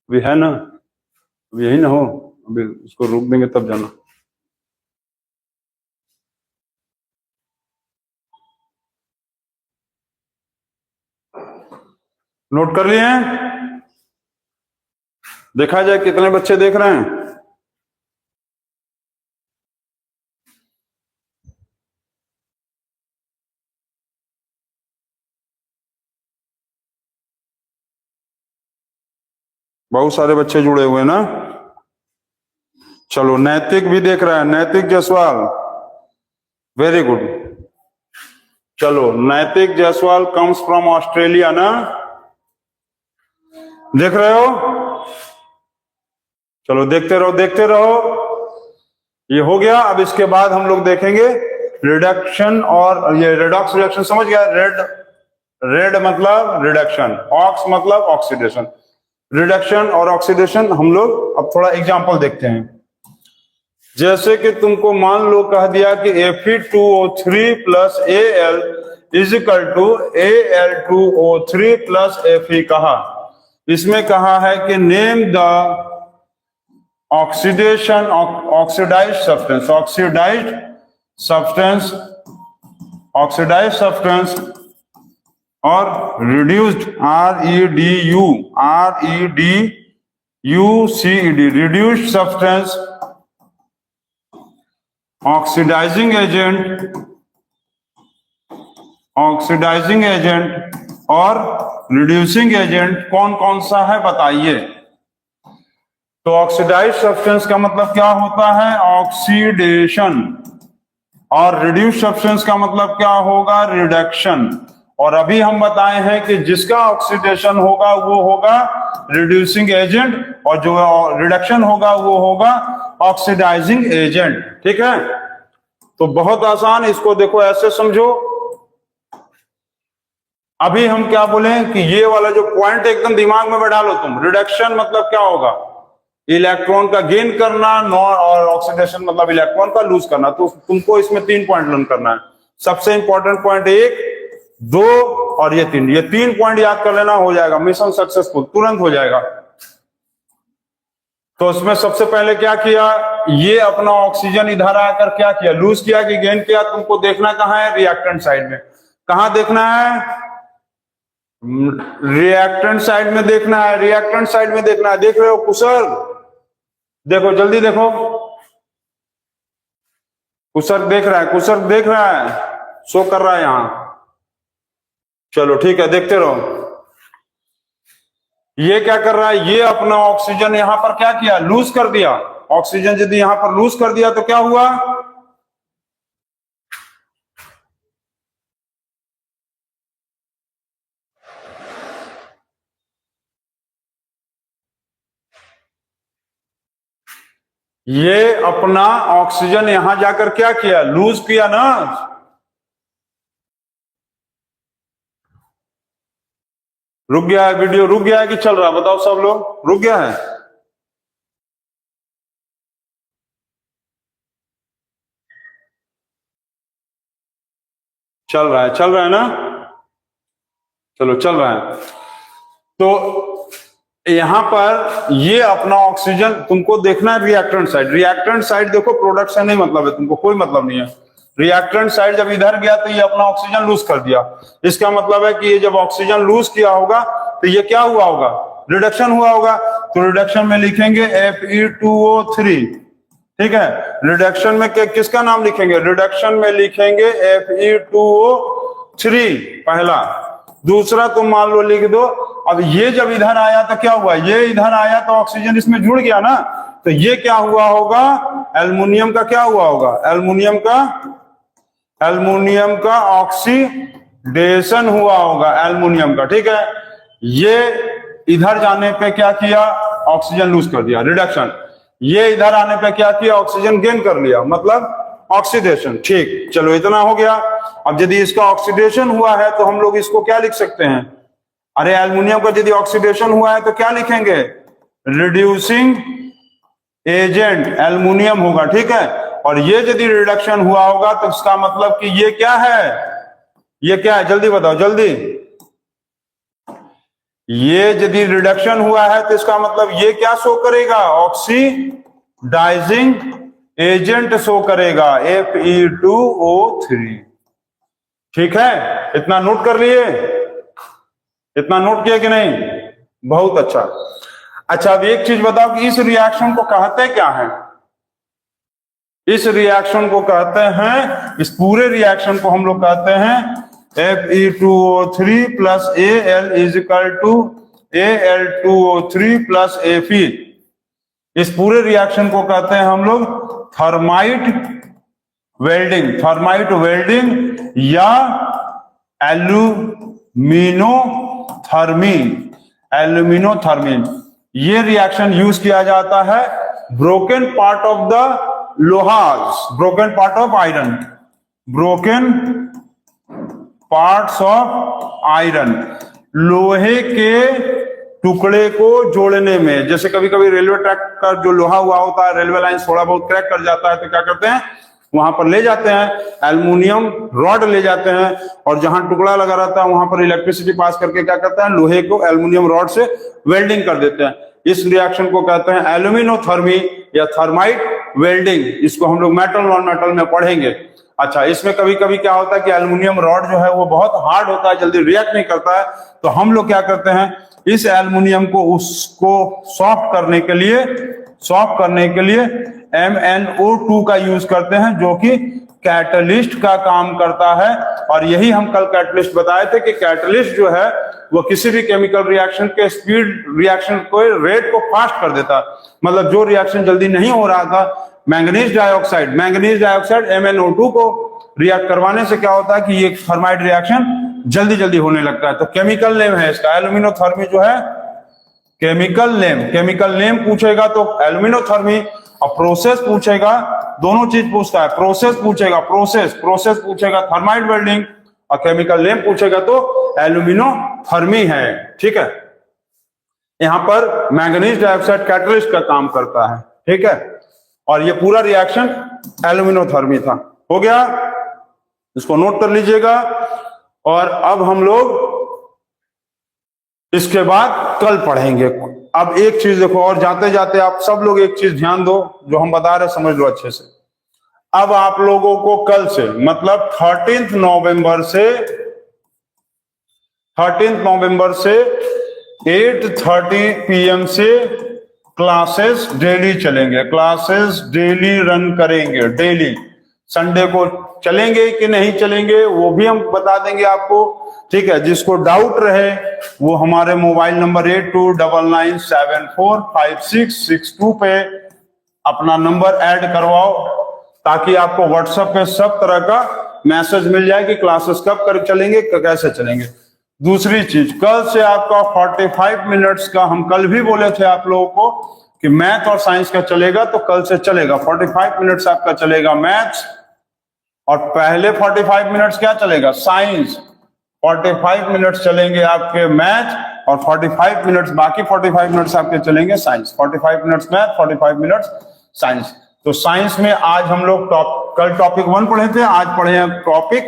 अभी है ना, अब यही ना हो, अभी इसको रोक देंगे तब जाना। नोट कर लिए हैं? देखा जाए कितने बच्चे देख रहे हैं। बहुत सारे बच्चे जुड़े हुए ना। चलो, नैतिक भी देख रहा है, नैतिक जायसवाल, वेरी गुड। चलो, नैतिक जायसवाल कम्स फ्रॉम ऑस्ट्रेलिया ना, देख रहे हो? चलो, देखते रहो देखते रहो। ये हो गया। अब इसके बाद हम लोग देखेंगे रिडक्शन, और ये रेडॉक्स रिडक्शन समझ गया? रेड मतलब रिडक्शन, ऑक्स मतलब ऑक्सीडेशन। रिडक्शन और ऑक्सीडेशन हम लोग अब थोड़ा एग्जांपल देखते हैं। जैसे कि तुमको मान लो कह दिया कि Fe2O3 plus Al is equal to Al2O3 plus Fe कहा। इसमें कहा है कि name the oxidation oxidised substance और reduced REDUCED reduced substance, oxidising agent और रिड्यूसिंग एजेंट कौन कौन सा है बताइए। तो ऑक्सीडाइज्ड सब्सटेंस का मतलब क्या होता है? ऑक्सीडेशन। और रिड्यूस्ड सब्सटेंस का मतलब क्या होगा? रिडक्शन। और अभी हम बताए हैं कि जिसका ऑक्सीडेशन होगा वो होगा रिड्यूसिंग एजेंट, और जो रिडक्शन होगा वो होगा ऑक्सीडाइजिंग एजेंट। ठीक है, तो बहुत आसान, इसको देखो ऐसे समझो। अभी हम क्या बोले कि ये वाला जो पॉइंट एकदम दिमाग में बैठा लो तुम। रिडक्शन मतलब क्या होगा? इलेक्ट्रॉन का गेन करना, और ऑक्सीडेशन मतलब इलेक्ट्रॉन का लूज करना। तो तुमको इसमें 3 पॉइंट लर्न करना है। सबसे इंपॉर्टेंट पॉइंट 1, 2 और ये 3, ये 3 पॉइंट याद कर लेना, हो जाएगा मिशन सक्सेसफुल, तुरंत हो जाएगा। तो उसमें सबसे पहले क्या किया? ये अपना ऑक्सीजन इधर आकर क्या किया? लूज किया कि गेन किया? तुमको देखना कहाँ है? रिएक्टेंट साइड में। कहाँ देखना है? रिएक्टेंट साइड में देखना है, रिएक्टेंट साइड में देखना है। देख रहे हो कुशल? देखो जल्दी देखो, कुशल देख रहा है, कुशल देख रहा है, शो कर रहा है यहां। चलो ठीक है, देखते रहो। ये क्या कर रहा है? ये अपना ऑक्सीजन यहां पर क्या किया? लूज कर दिया। ऑक्सीजन यदि यहां पर लूज कर दिया तो क्या हुआ? ये अपना ऑक्सीजन यहां जाकर क्या किया? लूज किया ना। रुक गया है वीडियो, रुक गया है कि चल रहा है? बताओ सब लोग, रुक गया है? चल रहा है, चल रहा है ना? चलो चल रहा है। तो यहां पर ये अपना ऑक्सीजन तुमको देखना है रिएक्टेंट साइड। रिएक्टेंट साइड देखो, प्रोडक्ट से नहीं मतलब है तुमको, कोई मतलब नहीं है। रिएक्टेंट साइड जब इधर गया तो ये अपना ऑक्सीजन लूज कर दिया। इसका मतलब है कि ये जब ऑक्सीजन लूज किया होगा तो ये क्या हुआ होगा? रिडक्शन हुआ होगा। तो रिडक्शन में लिखेंगे Fe2O3, ठीक है। रिडक्शन में किसका नाम लिखेंगे? रिडक्शन में लिखेंगे Fe2O3 पहला। दूसरा तुम मान लो लिख दो, अब ये जब इधर आया तो क्या हुआ? ये इधर आया तो ऑक्सीजन इसमें जुड़ गया ना, तो ये क्या हुआ होगा? एल्युमिनियम का क्या हुआ होगा? एल्युमिनियम का ऑक्सीडेशन हुआ होगा, एल्युमिनियम का, ठीक है। ये इधर जाने पे क्या किया? ऑक्सीजन लूज कर दिया, रिडक्शन। ये इधर आने पे क्या किया? ऑक्सीजन गेन कर लिया, मतलब ऑक्सीडेशन। ठीक, चलो इतना हो गया। अब यदि इसका ऑक्सीडेशन हुआ है तो हम लोग इसको क्या लिख सकते हैं? अरे एल्युमिनियम का यदि ऑक्सीडेशन हुआ है तो क्या लिखेंगे? रिड्यूसिंग एजेंट एल्युमिनियम होगा, ठीक है। और ये यदि रिडक्शन हुआ होगा तो इसका मतलब कि ये क्या है? ये क्या है? जल्दी बताओ, जल्दी। ये यदि रिडक्शन हुआ है तो इसका मतलब ये क्या शो करेगा? ऑक्सीडाइजिंग एजेंट शो करेगा, Fe2O3, ठीक है। इतना नोट कर लिए? इतना नोट किया कि नहीं? बहुत अच्छा। अच्छा, अब एक चीज बताओ कि इस रिएक्शन को कहते क्या है? इस रिएक्शन को कहते हैं, इस पूरे रिएक्शन को हम लोग कहते हैं Fe2O3 plus Al is equal to Al2O3 plus Fe। इस पूरे रिएक्शन को कहते हैं हम लोग थर्माइट वेल्डिंग, थर्माइट वेल्डिंग या एल्यूमिनोथर्मी, एल्यूमिनोथर्मी। ये रिएक्शन यूज किया जाता है ब्रोकन पार्ट ऑफ द लोहास, broken part of iron, broken parts of iron, लोहे के टुकड़े को जोड़ने में। जैसे कभी कभी रेलवे ट्रैक का जो लोहा हुआ होता है, रेलवे लाइन थोड़ा बहुत क्रैक कर जाता है तो क्या करते हैं? वहां पर ले जाते हैं एल्युमिनियम रॉड ले जाते हैं, और जहां टुकड़ा लगा रहता है वहां पर इलेक्ट्रिसिटी पास करके क्या करते हैं? लोहे को एल्युमिनियम रॉड से वेल्डिंग कर देते हैं। इस रिएक्शन को कहते हैं एल्यूमिनोथर्मी या थर्माइट वेल्डिंग। इसको हम लोग मेटल नॉन मेटल में पढ़ेंगे। अच्छा, इसमें कभी कभी क्या होता है कि एल्युमिनियम रॉड जो है वो बहुत हार्ड होता है, जल्दी रिएक्ट नहीं करता है, तो हम लोग क्या करते हैं? इस एल्युमिनियम को उसको सॉफ्ट करने के लिए MnO2 का यूज करते हैं, जो कि कैटलिस्ट का काम करता है। और यही हम कल कैटलिस्ट बताए थे कि कैटलिस्ट जो है वो किसी भी केमिकल रिएक्शन के स्पीड रिएक्शन को रेट को फास्ट कर देता है। मतलब जो रिएक्शन जल्दी नहीं हो रहा था, मैंगनीज डाइऑक्साइड MnO2 को रिएक्ट करवाने से क्या होता है कि ये थर्माइट रिएक्शन जल्दी जल्दी होने लगता है। तो केमिकल नेम है इसका एल्यूमिनोथर्मी जो है, केमिकल नेम पूछेगा तो एल्यूमिनोथर्मी, और प्रोसेस पूछेगा, दोनों चीज पूछता है। प्रोसेस पूछेगा, प्रोसेस पूछेगा थर्माइट वेल्डिंग, और केमिकल नेम पूछेगा तो एल्यूमिनोथर्मी है, ठीक है। यहां पर मैंगनीज डाइऑक्साइड कैटलिस्ट का काम करता है, ठीक है। और ये पूरा रिएक्शन एल्यूमिनोथर्मी था। हो गया, इसको नोट कर लीजिएगा। और अब हम लोग इसके बाद कल पढ़ेंगे। अब एक चीज देखो, और जाते जाते आप सब लोग एक चीज ध्यान दो, जो हम बता रहे समझ लो अच्छे से। अब आप लोगों को कल से मतलब 13 नवंबर से 8:30 PM से क्लासेस डेली चलेंगे, क्लासेस डेली रन करेंगे, डेली। संडे को चलेंगे कि नहीं चलेंगे वो भी हम बता देंगे आपको, ठीक है। जिसको डाउट रहे वो हमारे मोबाइल नंबर 8299745662 पे अपना नंबर ऐड करवाओ, ताकि आपको व्हाट्सएप पे सब तरह का मैसेज मिल जाए कि क्लासेस कब कर चलेंगे, कैसे चलेंगे। दूसरी चीज, कल से आपका 45 मिनट्स का, हम कल भी बोले थे आप लोगों को कि मैथ और साइंस का चलेगा, तो कल से चलेगा 45 मिनट्स आपका चलेगा मैथ्स, और पहले 45 मिनट्स क्या चलेगा? साइंस। 45 मिनट्स चलेंगे आपके मैथ, और 45 मिनट्स बाकी 45 मिनट्स आपके चलेंगे science, 45 minutes math, 45 minutes science. तो साइंस में आज हम लोग कल टॉपिक 1 पढ़े थे, आज पढ़े हैं टॉपिक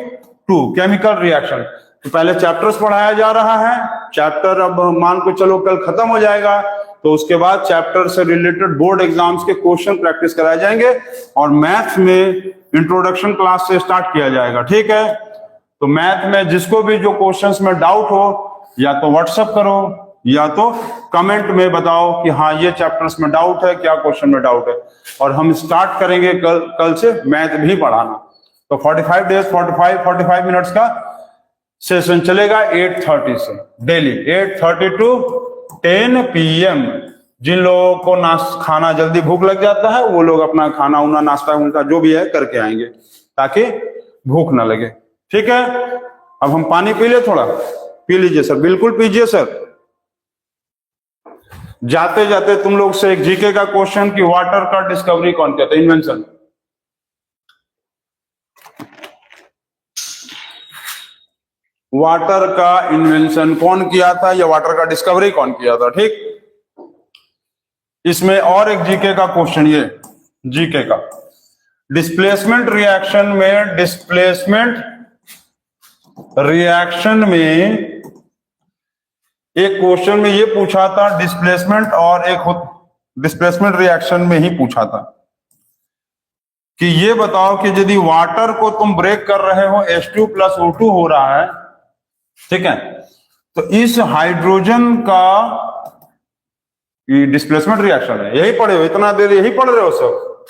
2 केमिकल रिएक्शन। तो पहले चैप्टर्स पढ़ाया जा रहा है, चैप्टर अब मान को चलो कल खत्म हो जाएगा, तो उसके बाद चैप्टर से रिलेटेड बोर्ड एग्जाम्स के क्वेश्चन प्रैक्टिस कराए जाएंगे और मैथ्स में इंट्रोडक्शन क्लास से स्टार्ट किया जाएगा। ठीक है, तो मैथ में जिसको भी जो क्वेश्चंस में डाउट हो या तो व्हाट्सएप करो या तो कमेंट में बताओ कि हाँ ये चैप्टर्स में डाउट है, क्या क्वेश्चन में डाउट है, और हम स्टार्ट करेंगे कल से मैथ भी पढ़ाना। तो 45 डेज 45 मिनट्स का सेशन चलेगा 8:30 से डेली, 8:30 टू 10 PM। जिन लोगों को खाना जल्दी भूख लग जाता है वो लोग अपना खाना उना नाश्ता उनका जो भी है करके आएंगे ताकि भूख ना लगे। ठीक है, अब हम पानी पी ले, थोड़ा पी लीजिए सर, बिल्कुल पीजिए सर। जाते जाते तुम लोग से एक जीके का क्वेश्चन कि वाटर का डिस्कवरी कौन किया था, इन्वेंशन। वाटर का इन्वेंशन कौन किया था या वाटर का डिस्कवरी कौन किया था। ठीक, इसमें और एक जीके का क्वेश्चन, ये जीके का डिस्प्लेसमेंट रिएक्शन में एक क्वेश्चन में ये पूछा था डिस्प्लेसमेंट, और एक डिस्प्लेसमेंट रिएक्शन में ही पूछा था कि ये बताओ कि यदि वाटर को तुम ब्रेक कर रहे हो, H2 प्लस O2 हो रहा है, ठीक है, तो इस हाइड्रोजन का ये डिस्प्लेसमेंट रिएक्शन है। यही पढ़े हो, इतना देर यही पढ़ रहे हो सब,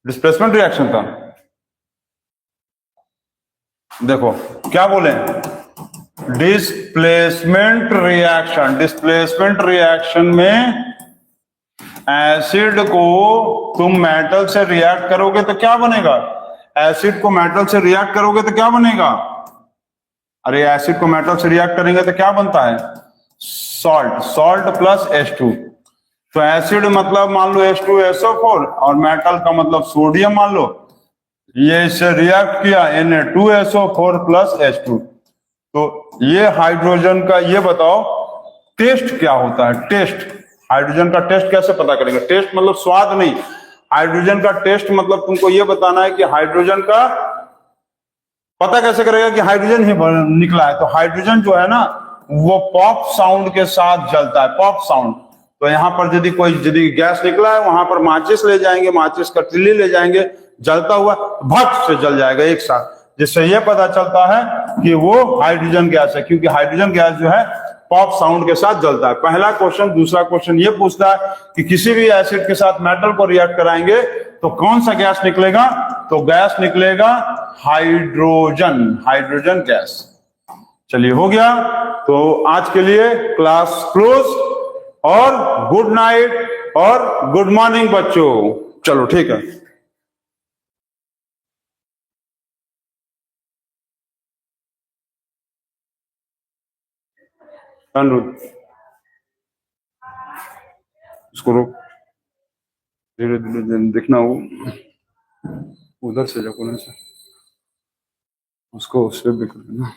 डिस्प्लेसमेंट रिएक्शन था। देखो क्या बोले, डिस्प्लेसमेंट रिएक्शन में एसिड को तुम मेटल से रिएक्ट करोगे तो क्या बनेगा, एसिड को मेटल से रिएक्ट करोगे तो क्या बनेगा, अरे एसिड को मेटल से रिएक्ट करेंगे तो क्या बनता है, सॉल्ट प्लस H2। तो एसिड मतलब मान लो H2SO4 और मेटल का मतलब सोडियम मान लो, ये इससे रिएक्ट किया Na2SO4 प्लस H2। तो ये हाइड्रोजन का, ये बताओ टेस्ट क्या होता है, टेस्ट हाइड्रोजन का टेस्ट कैसे पता करेंगे। टेस्ट मतलब स्वाद नहीं, हाइड्रोजन का टेस्ट मतलब तुमको ये बताना है कि हाइड्रोजन का पता कैसे करेगा कि हाइड्रोजन ही निकला है। तो हाइड्रोजन जो है ना वो पॉप साउंड के साथ जलता है, पॉप साउंड। तो यहाँ पर यदि गैस निकला है, वहां पर माचिस ले जाएंगे, माचिस का तिल्ली ले जाएंगे, जलता हुआ भट से जल जाएगा एक साथ, जिससे यह पता चलता है कि वो हाइड्रोजन गैस है, क्योंकि हाइड्रोजन गैस जो है पॉप साउंड के साथ जलता है। पहला क्वेश्चन। दूसरा क्वेश्चन ये पूछता है कि किसी भी एसिड के साथ मेटल को रिएक्ट कराएंगे तो कौन सा गैस निकलेगा, तो गैस निकलेगा हाइड्रोजन गैस। चलिए हो गया, तो आज के लिए क्लास क्लोज और गुड नाइट और गुड मॉर्निंग बच्चों। चलो ठीक है। अनुरुद्ध इसको रोक, धीरे धीरे देखना, वो उधर से जाओ, से उसको सेव भी कर देना।